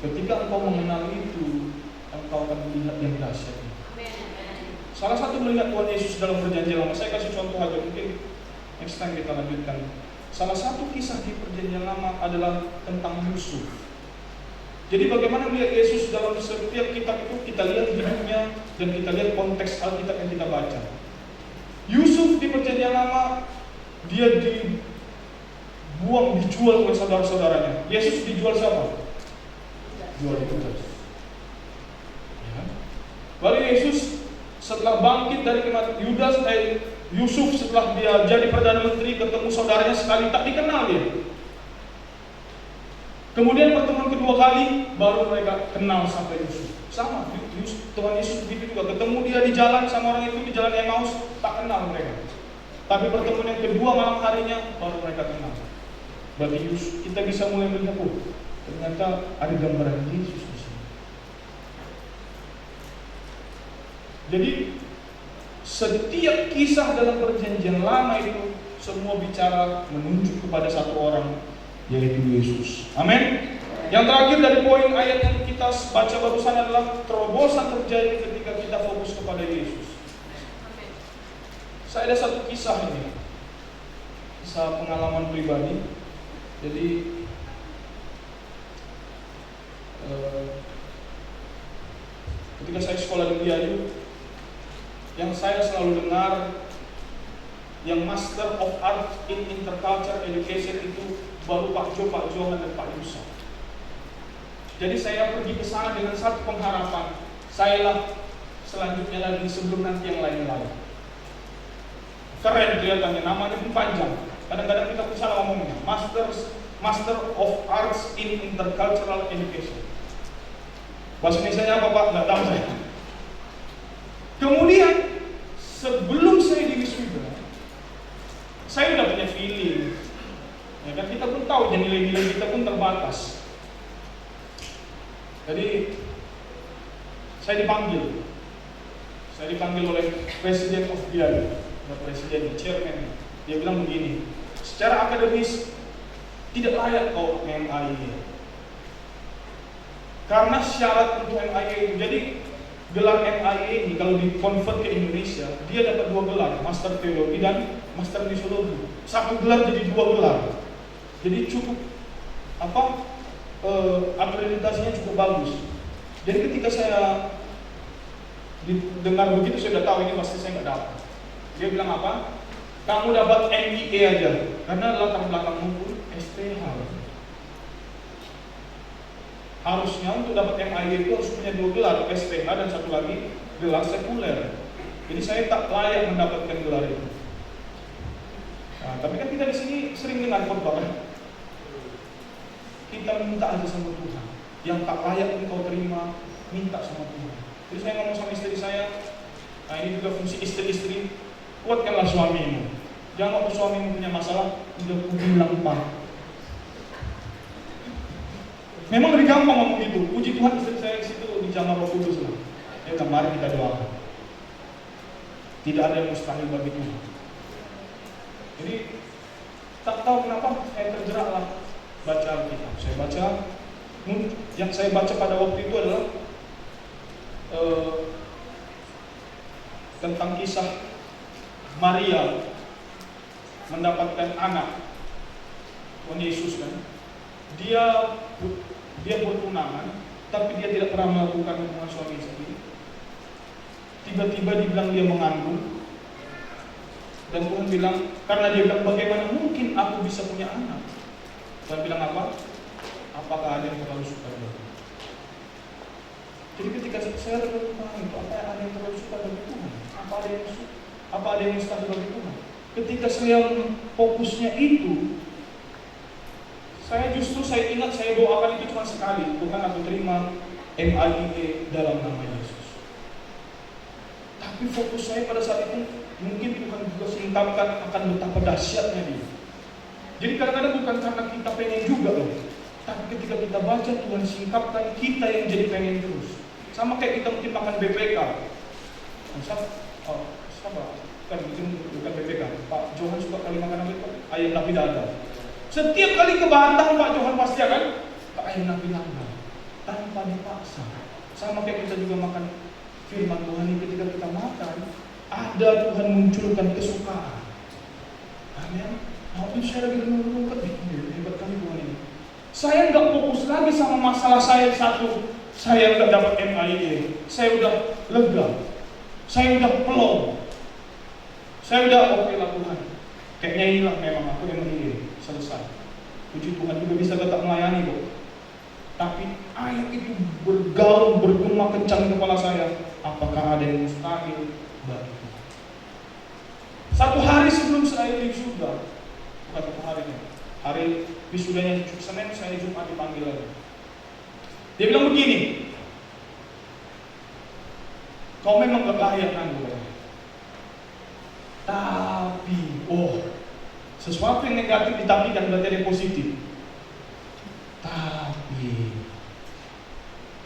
Ketika engkau mengenal itu, engkau akan melihat yang dahsyat. Salah satu melihat Tuhan Yesus dalam perjanjian lama, saya kasih contoh aja, mungkin next time kita lanjutkan. Salah satu kisah di perjanjian lama adalah tentang Yusuf. Jadi bagaimana melihat Yesus dalam setiap kitab itu, kita lihat hidupnya dan kita lihat konteks Alkitab yang kita baca. Yusuf di perjanjian lama, dia dibuang, dijual oleh saudara-saudaranya. Yesus dijual siapa? Jual Yudas. Ya. Lalu Yesus setelah bangkit dari kematian, Yusuf setelah dia jadi Perdana Menteri ketemu saudaranya sekali, tak dikenal dia. Kemudian pertemuan kedua kali baru mereka kenal sampai Yusuf. Sama, Tuhan Yesus begitu juga, ketemu dia di jalan sama orang itu di jalan Emmaus, tak kenal mereka. Tapi pertemuan yang kedua malam harinya baru mereka kenal. Berarti Yusuf, kita bisa mulai melihat, ternyata ada gambaran Yesus di sini. Jadi setiap kisah dalam perjanjian lama itu semua bicara menunjuk kepada satu orang, yaitu Yesus. Amin. Yang terakhir dari poin ayat yang kita baca barusan adalah terobosan terjadi ketika kita fokus kepada Yesus. Saya ada satu kisah ini, kisah pengalaman pribadi. Jadi ketika saya sekolah di Biayu, yang saya selalu dengar, yang Master of Art in Intercultural Education itu baru Pak Johan dan Pak Yusuf. Jadi saya pergi ke sana dengan satu pengharapan, saya lah selanjutnya lagi sebelum nanti yang lain-lain. Keren kelihatannya, namanya pun panjang. Kadang-kadang kita pun salah ngomongnya. Master of Arts in Intercultural Education. Bahasa Indonesia apa Pak? Nggak tahu saya. Kemudian sebelum saya di wisuda, saya udah punya feeling. Ya kan, kita pun tahu nilai-nilai kita pun terbatas. Jadi saya dipanggil oleh Presiden of Biayu, Presiden, Chairman. Dia bilang begini, secara akademis tidak layak kau MIA. Karena syarat untuk MIA itu, jadi gelar MIA ini kalau di-convert ke Indonesia, dia dapat 2 gelar, Master Teologi dan Master Misiologi. Satu gelar jadi 2 gelar. Jadi cukup akreditasinya cukup bagus. Jadi ketika Dengar begitu saya udah tahu ini pasti saya nggak dapat. Dia bilang apa? Kamu dapat MIE aja, karena latar belakangmu pun STH. Harusnya untuk dapat MIE itu harus punya 2 gelar, STH dan satu lagi gelar sekuler. Jadi saya tak layak mendapatkan gelar itu. Nah, tapi kan kita di sini sering dengar khotbah kan? Kita minta aja sama Tuhan. Yang tak layak engkau terima, minta sama Tuhan. Jadi saya ngomong sama istri saya, nah ini juga fungsi istri-istri, kuatkanlah suamimu. Jangan waktu suamimu punya masalah, udah bilang Pak. Memang lebih gampang ngomong gitu. Puji Tuhan istri saya di situ dijamah Roh Kudus lah. Ya, mari kita doakan. Tidak ada yang mustahil bagi Tuhan. Jadi tak tahu kenapa saya terjerak lah baca Alkitab. Saya baca, yang saya baca pada waktu itu adalah tentang kisah Maria mendapatkan anak Tuhan Yesus kan. Dia bertunangan, tapi dia tidak pernah melakukan hubungan suami istri. Tiba-tiba dibilang dia mengandung, dan Tuhan bilang, karena dia bilang bagaimana mungkin aku bisa punya anak? Tuhan bilang apa? Apakah ada yang terlalu suka dia? Jadi ketika saya terlalu itu, apa ada yang terlalu suka bagi Tuhan? Apa ada yang mustahil bagi Tuhan? Ketika saya fokusnya itu, saya ingat saya doakan itu cuma sekali, Tuhan aku terima MIE dalam nama Yesus. Tapi fokus saya pada saat itu mungkin Tuhan juga singkapkan akan betapa dahsyatnya dia. Jadi kadang-kadang bukan karena kita pengen juga loh, tapi ketika kita baca Tuhan singkapkan kita yang jadi pengen terus. Sama kayak kita mungkin makan BPK. Bukan BPK. Pak Johan suka kali makan apa itu? Ayam nabi dada. Setiap kali ke Batam Pak Johan pasti akan ayam nabi dada tanpa dipaksa. Sama kayak kita juga makan firman Tuhan ini, ketika kita makan ada Tuhan munculkan kesukaan. Amin. Waktu saya lagi menurut hebat kali Tuhan ini. Saya nggak fokus lagi sama masalah saya satu. Saya nggak dapat MIE. Saya udah lega. Saya udah plong. Saya udah oke lah Tuhan. Kayaknya inilah memang aku MIE. Selesai. Puji Tuhan juga bisa tetap melayani kok. Tapi ayat itu bergaung, bergema kencang di kepala saya. Apakah ada yang mustahil bagi Tuhan? Satu hari sebelum saya wisuda, bukan satu hari ini, hari wisudanya Senin, saya Jumat dipanggil lagi. Dia bilang begini, kau memang gak layak nganggur. Tapi, sesuatu yang negatif ditapikan berarti ada yang positif. Tapi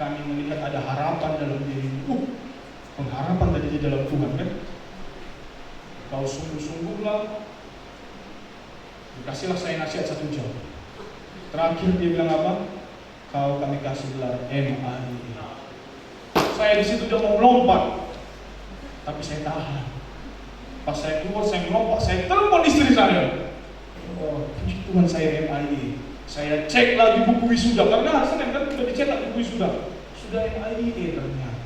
kami melihat ada harapan dalam dirimu. Pengharapan tadi di dalam Tuhan kan. Kau sungguh-sungguhlah. Kasihlah saya nasihat 1 jam. Terakhir dia bilang apa? Kau kami kasih gelar MIE. Saya di situ udah mau melompat, tapi saya tahan. Pas saya keluar, saya melompat, saya telepon istri saya. Puji Tuhan saya MIE. Saya cek lagi buku wisuda, karena hari Senin kan sudah dicetak buku wisuda. Sudah MIE ternyata.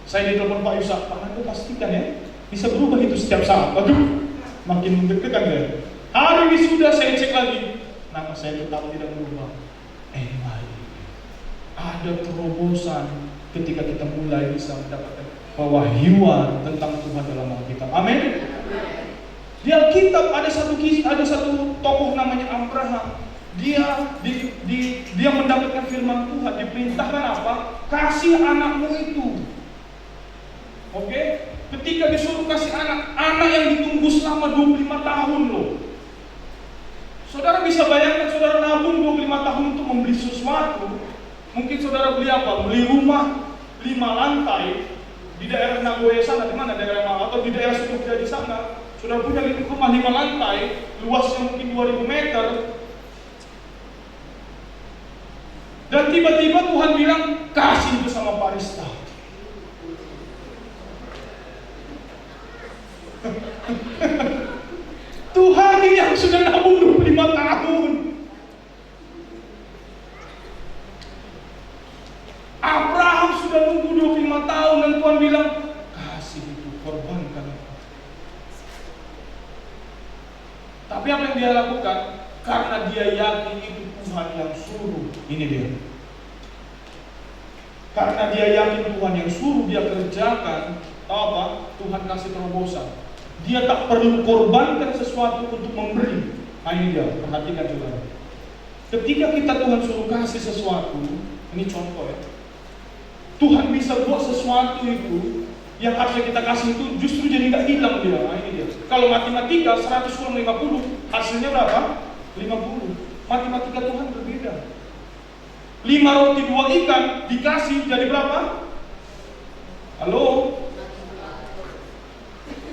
Saya ditelepon Pak Yusak, Pak Anda pastikan ya, bisa berubah itu setiap saat. Aduh, makin mendekatkan ya. Hari wisuda saya cek lagi, nama saya tetap tidak berubah. MIE. Ada terobosan ketika kita mulai bisa mendapatkan pewahyuan tentang Tuhan dalam Alkitab. Amin. Di Alkitab ada satu tokoh namanya Abraham. Dia mendapatkan firman Tuhan, diperintahkan apa? Kasih anakmu itu. Oke? Ketika disuruh kasih anak yang ditunggu selama 25 tahun loh. Saudara bisa bayangkan saudara nabung 25 tahun untuk membeli sesuatu. Mungkin saudara beli apa? Beli rumah 5 lantai di daerah Nagoya sana, di mana daerah mana? Atau di daerah Jogja di sana. Saudara punya rumah 5 lantai, luasnya mungkin 2000 meter. Dan tiba-tiba Tuhan bilang, kasih itu sama Pak Rista. Tuhan ini yang sudah nabung 25 tahun. Abraham sudah nunggu 25 tahun dan Tuhan Tuhan bilang, kasih itu, korbankan. Tapi apa yang dia lakukan? Karena dia yakin itu Tuhan yang suruh. Ini dia. Karena dia yakin Tuhan yang suruh dia kerjakan, tahu apa? Tuhan kasih terobosan. Dia tak perlu korbankan sesuatu untuk memberi. Nah ini dia, perhatikan saudara. Ketika kita Tuhan suruh kasih sesuatu, ini contoh ya. Tuhan bisa buat sesuatu itu yang harusnya kita kasih itu justru jadi nggak hilang dia. Nah ini dia. Kalau matematika 100 kurang 50, hasilnya berapa? 50. Matematika Tuhan berbeda. 5 roti 2 ikan dikasih jadi berapa? Halo?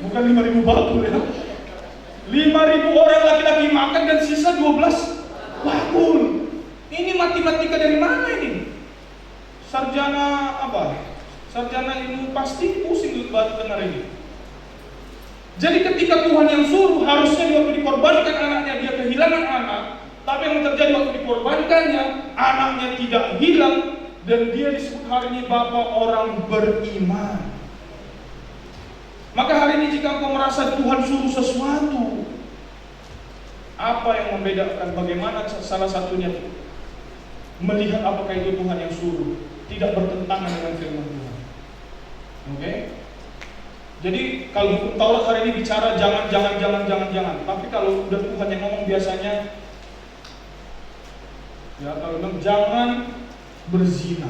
Bukan 5.000 batu ya. 5.000 orang laki-laki makan dan sisa 12 bakul. Ini matematika dari mana ini? Sarjana apa? Sarjana ilmu pasti pusing buat dengar ini. Jadi ketika Tuhan yang suruh, harusnya waktu dikorbankan anaknya dia kehilangan anak, tapi yang terjadi waktu dikorbankannya anaknya tidak hilang dan dia disebut hari ini Bapak orang beriman. Maka hari ini jika engkau merasa Tuhan suruh sesuatu, apa yang membedakan? Bagaimana salah satunya melihat apakah itu Tuhan yang suruh, tidak bertentangan dengan firman Tuhan. Oke? Jadi kalau hukum Taurat hari ini bicara jangan. Tapi kalau udah Tuhan yang ngomong biasanya, ya kalau bilang jangan berzina.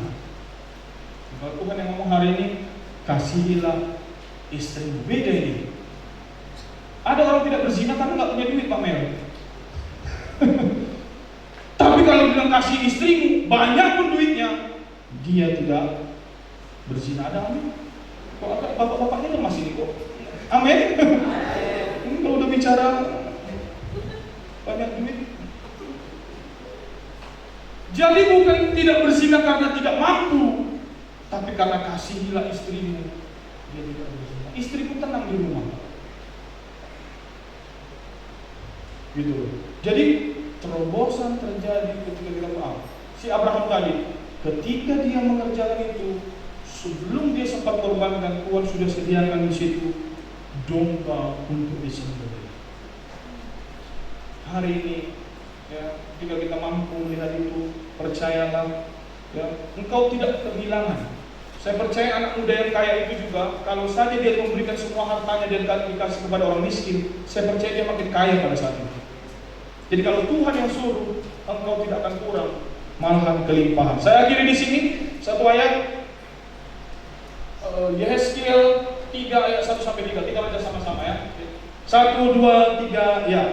Kalau Tuhan yang ngomong hari ini, kasihilah istrimu. Beda ini. Ada orang tidak berzina karena nggak punya duit, Pak Mel. Tapi kalau bilang kasih istrimu, banyak pun duitnya, dia tidak berzina. Ada amin? Kok ada bapak-bapaknya lemas ini kok? Amin? Ini kalau udah bicara banyak duit. Jadi bukan tidak berzina karena tidak mampu, tapi karena kasihilah istrimu, dia tidak berzina. Istrimu tenang di rumah. Gitu. Jadi terobosan terjadi ketika kita berdoa. Si Abraham tadi, ketika dia mengerjakan itu, sebelum dia sempat korbankan, Tuhan sudah sediakan di situ domba untuk disembelih. Hari ini, ya, ketika kita mampu melihat itu, percayalah, ya, engkau tidak kehilangan. Saya percaya anak muda yang kaya itu juga, kalau saja dia memberikan semua hartanya dan dikasih kepada orang miskin, saya percaya dia makin kaya pada saat itu. Jadi kalau Tuhan yang suruh, engkau tidak akan kurang, malahan kelimpahan. Saya akhiri di sini satu ayat, Yehezkiel 3 ayat 1-3. Kita baca sama-sama ya. 1, 2, 3, ya.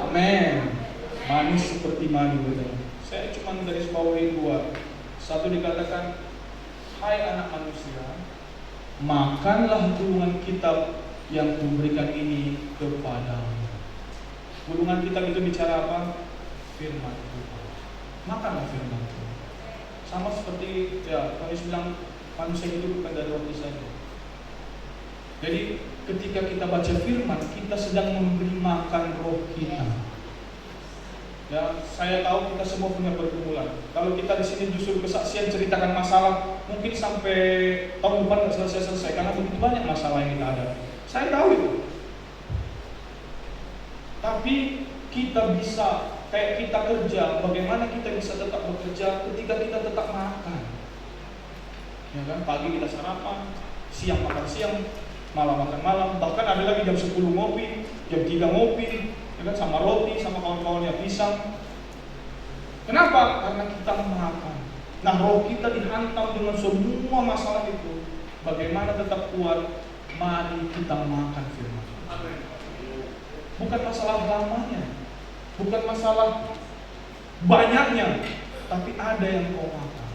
Amin. Manis seperti madu. Saya cuma garis bawahi 2. 1 dikatakan, hai anak manusia, makanlah gulungan kitab yang kuberikan ini kepadamu. Gulungan kitab itu bicara apa? Firman Tuhan. Makanlah firman Tuhan. Sama seperti ya, Tuhan bilang manusia itu bukan dari roti saja. Jadi ketika kita baca firman, kita sedang memberi makan roh kita. Ya, saya tahu kita semua punya pergumulan. Kalau kita di sini justru kesaksian ceritakan masalah, mungkin sampai tahun depan nggak selesai karena begitu banyak masalah yang kita ada. Saya tahu itu. Tapi kita bisa, kayak kita kerja, bagaimana kita bisa tetap bekerja ketika kita tetap makan? Ya kan, pagi kita sarapan, siang makan siang, malam makan malam, bahkan ada lagi jam 10 ngopi, jam 3 ngopi, ya kan, sama roti, sama kawan-kawannya pisang. Kenapa? Karena kita makan. Nah, roh kita dihantam dengan semua masalah itu. Bagaimana tetap kuat? Mari kita makan firman. Bukan masalah lamanya, bukan masalah banyaknya, tapi ada yang kau makan.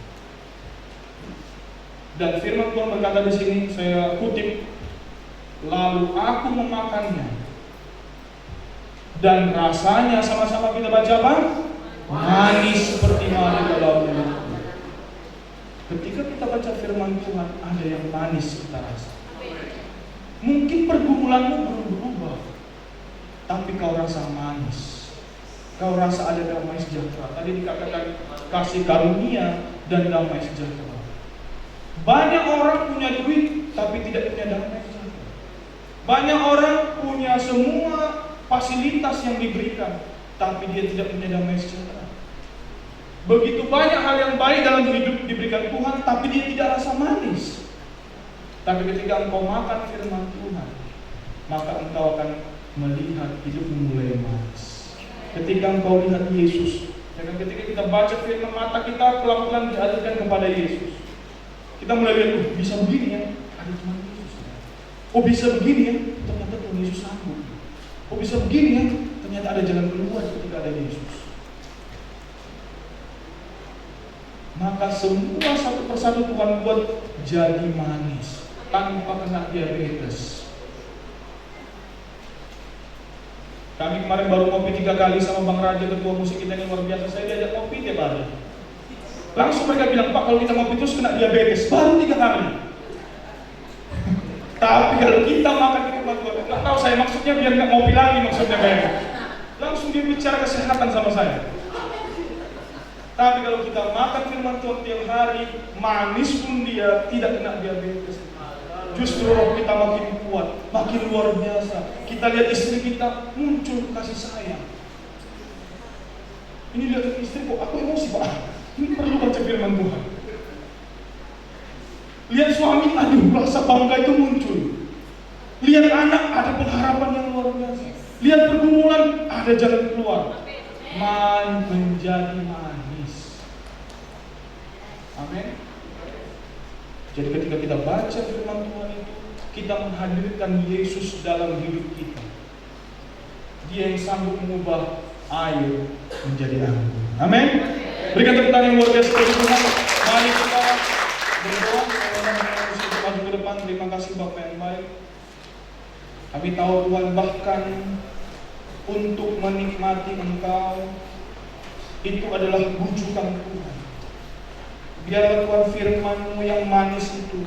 Dan firman Tuhan berkata di sini, saya kutip, lalu aku memakannya dan rasanya, sama-sama kita baca apa? Manis seperti madu dalam mulutku. Ketika kita baca firman Tuhan, ada yang manis kita rasa. Mungkin pergumulanmu belum berubah, tapi kau rasa manis. Kau rasa ada damai sejahtera. Tadi dikatakan kasih karunia dan damai sejahtera. Banyak orang punya duit tapi tidak punya damai sejahtera. Banyak orang punya semua fasilitas yang diberikan tapi dia tidak punya damai sejahtera. Begitu banyak hal yang baik dalam hidup diberikan Tuhan tapi dia tidak rasa manis. Tapi ketika engkau makan firman Tuhan, maka engkau akan melihat hidupmu mulai manis. Ketika engkau lihat Yesus, dan ketika kita baca firman, mata kita pelan-pelan dialihkan kepada Yesus. Kita mulai lihat, bisa begini ya, ada Tuhan Yesus. Oh bisa begini ya, ternyata Tuhan Yesus sanggup. Oh bisa begini ya, ternyata ada jalan keluar ketika ada Yesus. Maka semua satu persatu Tuhan buat jadi manis tanpa kena diabetes. Kami kemarin baru ngopi 3 kali sama Bang Raja, ketua musik kita ini luar biasa. Saya diajak ngopi tiap hari. Langsung mereka bilang, Pak kalau kita ngopi terus kena diabetes. Baru 3 kali. Tapi kalau kita makan firman Tuhan, nggak tahu saya maksudnya biar nggak ngopi lagi maksudnya mereka. Langsung dia bicara kesehatan sama saya. Tapi kalau kita makan firman Tuhan tiap hari, manis pun dia tidak kena diabetes. Justru roh kita makin kuat, makin luar biasa. Kita lihat istri kita muncul kasih sayang. Ini lihat istri kok aku emosi Pak. Ini perlu baca firman Tuhan. Lihat suami, aduh rasa bangga itu muncul. Lihat anak, ada pengharapan yang luar biasa. Lihat pergumulan, ada jalan keluar. Menjadi manis. Amin. Jadi ketika kita baca firman Tuhan itu, kita menghadirkan Yesus dalam hidup kita. Dia yang sanggup mengubah air menjadi anggur. Amin. Berikan tepuk tangan yang luar biasa bagi Tuhan. Mari kita berdoa. Saya maju ke depan. Terima kasih Bapak yang baik. Kami tahu Tuhan bahkan untuk menikmati Engkau itu adalah bujukan Tuhan. Biarlah Tuhan firman-Mu yang manis itu,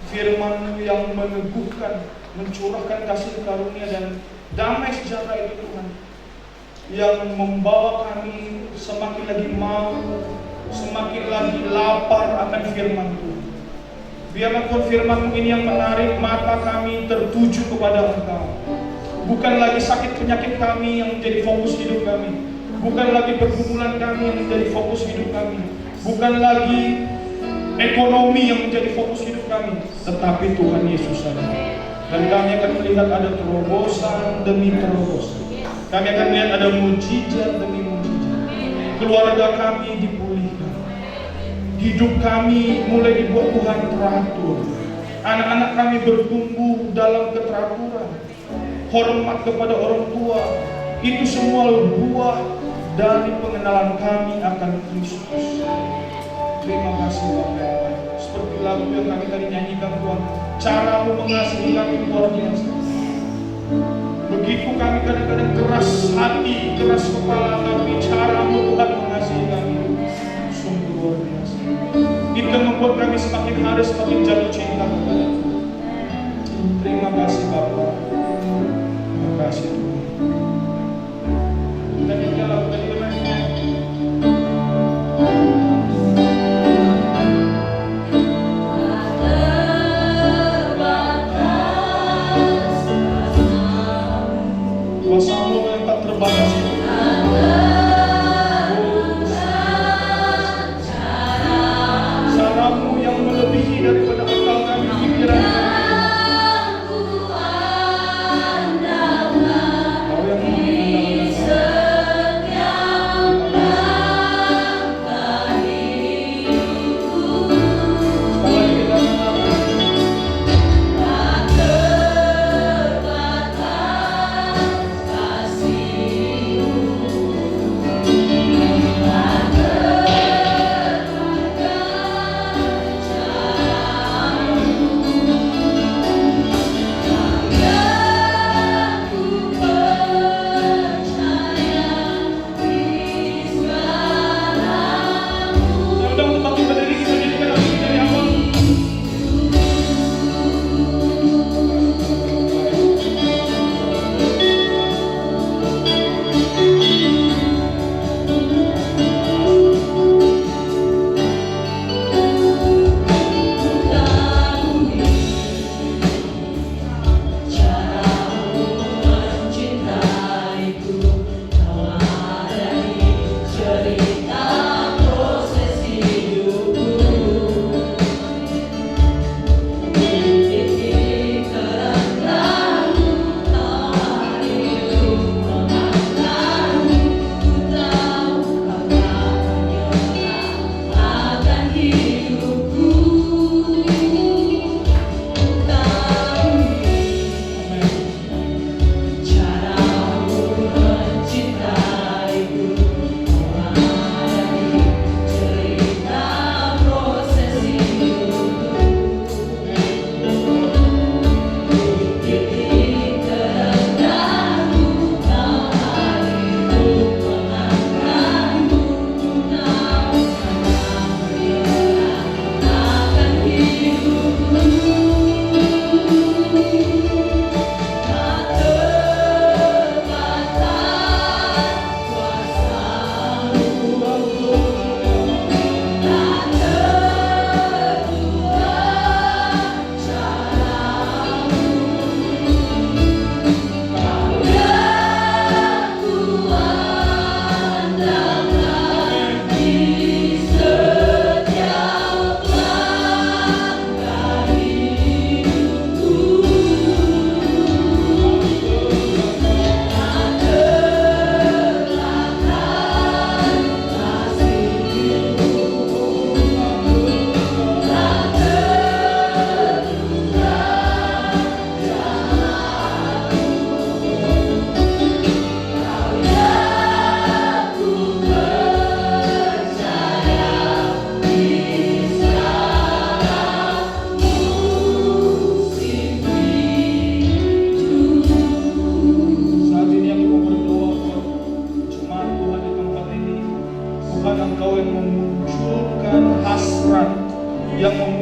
firman-Mu yang meneguhkan, mencurahkan kasih karunia dan damai sejahtera itu Tuhan, yang membawa kami semakin lagi mau, semakin lagi lapar akan firman Tuhan. Biarlah Tuhan firman-Mu ini yang menarik mata kami tertuju kepada Engkau. Bukan lagi sakit penyakit kami yang menjadi fokus hidup kami, bukan lagi pergumulan kami yang menjadi fokus hidup kami, bukan lagi ekonomi yang menjadi fokus hidup kami, tetapi Tuhan Yesus saja. Dan kami akan melihat ada terobosan demi terobosan. Kami akan melihat ada mujizat demi mujizat. Keluarga kami dipulihkan. Hidup kami mulai dibuat Tuhan teratur. Anak-anak kami bertumbuh dalam keteraturan. Hormat kepada orang tua. Itu semua buah dari pengenalan kami akan Kristus. Terima kasih Bapak. Seperti lagu yang kami tadi nyanyikan Tuhan, cara-Mu mengasihi kami luar biasa. Begitu kami kadang-kadang keras hati, keras kepala, tapi cara-Mu Tuhan mengasihi kami sungguh luar biasa. Itu yang membuat kami semakin hari semakin jatuh cinta kepada Tuhan. Terima kasih Bapak. Terima kasih Tuhan. Kita nyanyi lagu tadi remehnya. Kuasa-Mu yang tak terbatas itu. Cara-Mu yang melebihi daripada akal kami, pikiran kami. Kau yang mengandalkan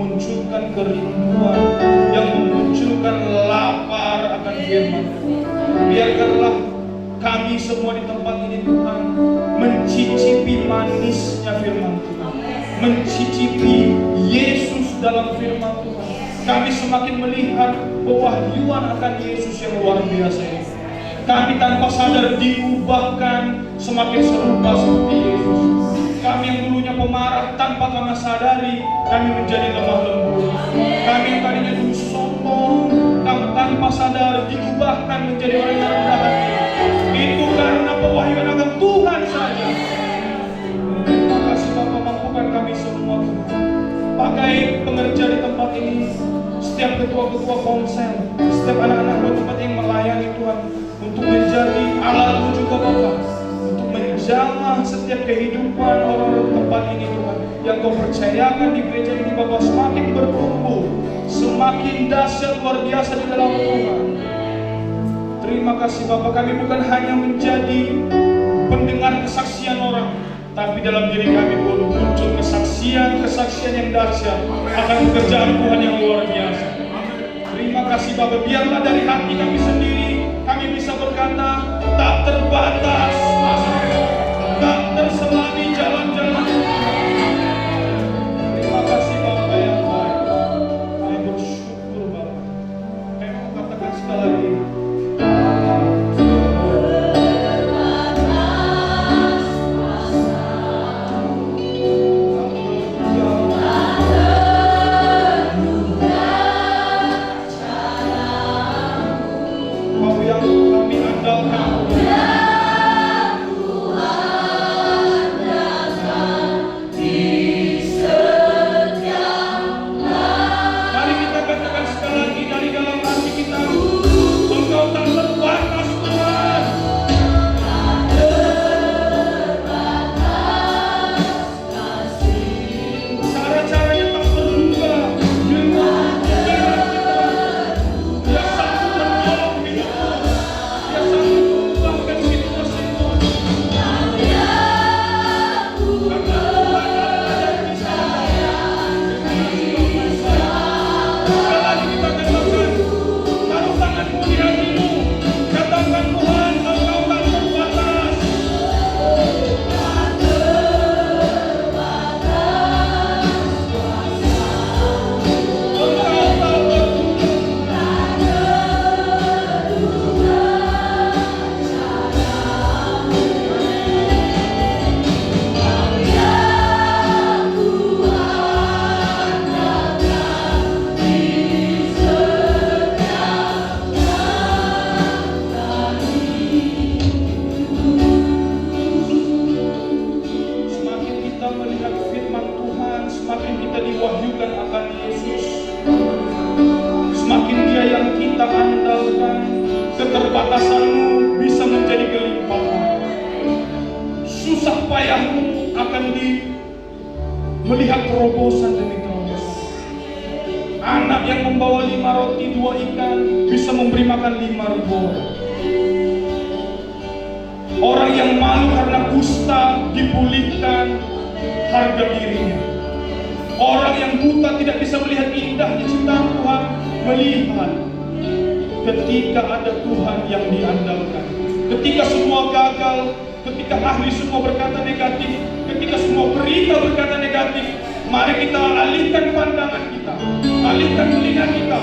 memunculkan kerinduan, yang memunculkan lapar akan firman Tuhan. Biarkanlah kami semua di tempat ini Tuhan mencicipi manisnya firman Tuhan, mencicipi Yesus dalam firman Tuhan. Kami semakin melihat pewahyuan akan Yesus yang luar biasa ini. Kami tanpa sadar diubahkan semakin serupa seperti Yesus. Kami yang dulunya pemarah, tanpa kami sadari kami menjadi lemah lembut. Kami yang tadinya dulu sombong, tanpa sadar diubahkan menjadi orang yang rendah hati. Itu karena pewahyuan akan Tuhan saja. Terima kasih Bapa, mampukan kami semua Tuhan. Pakai pengerja di tempat ini, setiap ketua-ketua komsel, setiap anak-anak di tempat yang melayani Tuhan, untuk menjadi alatmu juga Bapa, untuk menjamah setiap kehidupan orang-orang di tempat ini Tuhan, yang Kau percayakan di gereja ini Bapa, semakin bertumbuh, semakin dahsyat luar biasa di dalam Tuhan. Terima kasih Bapa, kami bukan hanya menjadi pendengar kesaksian orang, tapi dalam diri kami pun muncul kesaksian yang dahsyat akan pekerjaan Tuhan yang luar biasa. Terima kasih Bapa, biarlah dari hati kami sendiri kami bisa berkata, tak terbatas, tak tersela di jalan-jalan. Terima kasih Bapa yang baik. Kami bersyukur Bapa. Kami mau katakan sekali lagi, keterbatasanmu bisa menjadi kelimpahan. Susah payahmu akan melihat terobosan demi terobosan. Anak yang membawa 5 roti 2 ikan bisa memberi makan 5.000 orang. Orang yang malu karena kusta dipulihkan harga dirinya. Orang yang buta tidak bisa melihat indahnya ciptaan Tuhan, melihat ketika ada Tuhan yang diandalkan. Ketika semua gagal, ketika ahli semua berkata negatif, ketika semua berita berkata negatif, mari kita alihkan pandangan kita, alihkan telinga kita,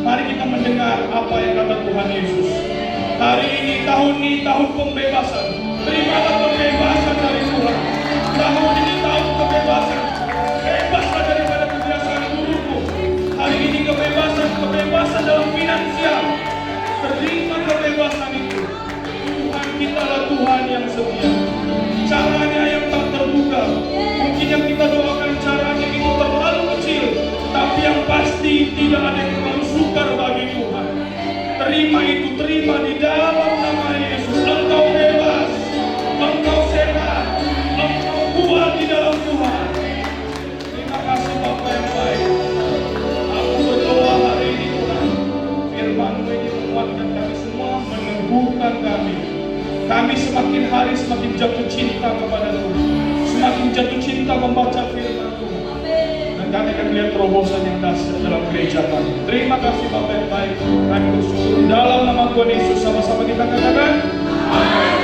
mari kita mendengar apa yang kata Tuhan Yesus. Hari ini, tahun pembebasan. Terimalah pembebasan dari Tuhan. Tahun ini tahun kebebasan. Bebaslah daripada kebiasaan burukmu. Hari ini kebebasan dalam finansial. Terima kebebasan itu. Tuhan kita adalah Tuhan yang setia. Caranya yang tak terbuka. Mungkin yang kita doakan caranya itu terlalu kecil, tapi yang pasti tidak ada yang terlalu sukar bagi Tuhan. Terima itu, terima di dalam nama Yesus. Engkau bebas, engkau sehat, engkau kuat di dalam Tuhan. Terima kasih Bapa yang baik. Aku berdoa hari ini Tuhan, firman-Mu ini menguatkan kami semua, meneguhkan kami. Kami semakin hari semakin jatuh cinta kepada Tuhan, semakin jatuh cinta membaca firman Tuhan. Dan kami akan melihat terobosan yang dahsyat dalam gereja kami. Terima kasih Bapak yang baik. Kami bersyukur dalam nama Tuhan Yesus, sama-sama kita katakan amin.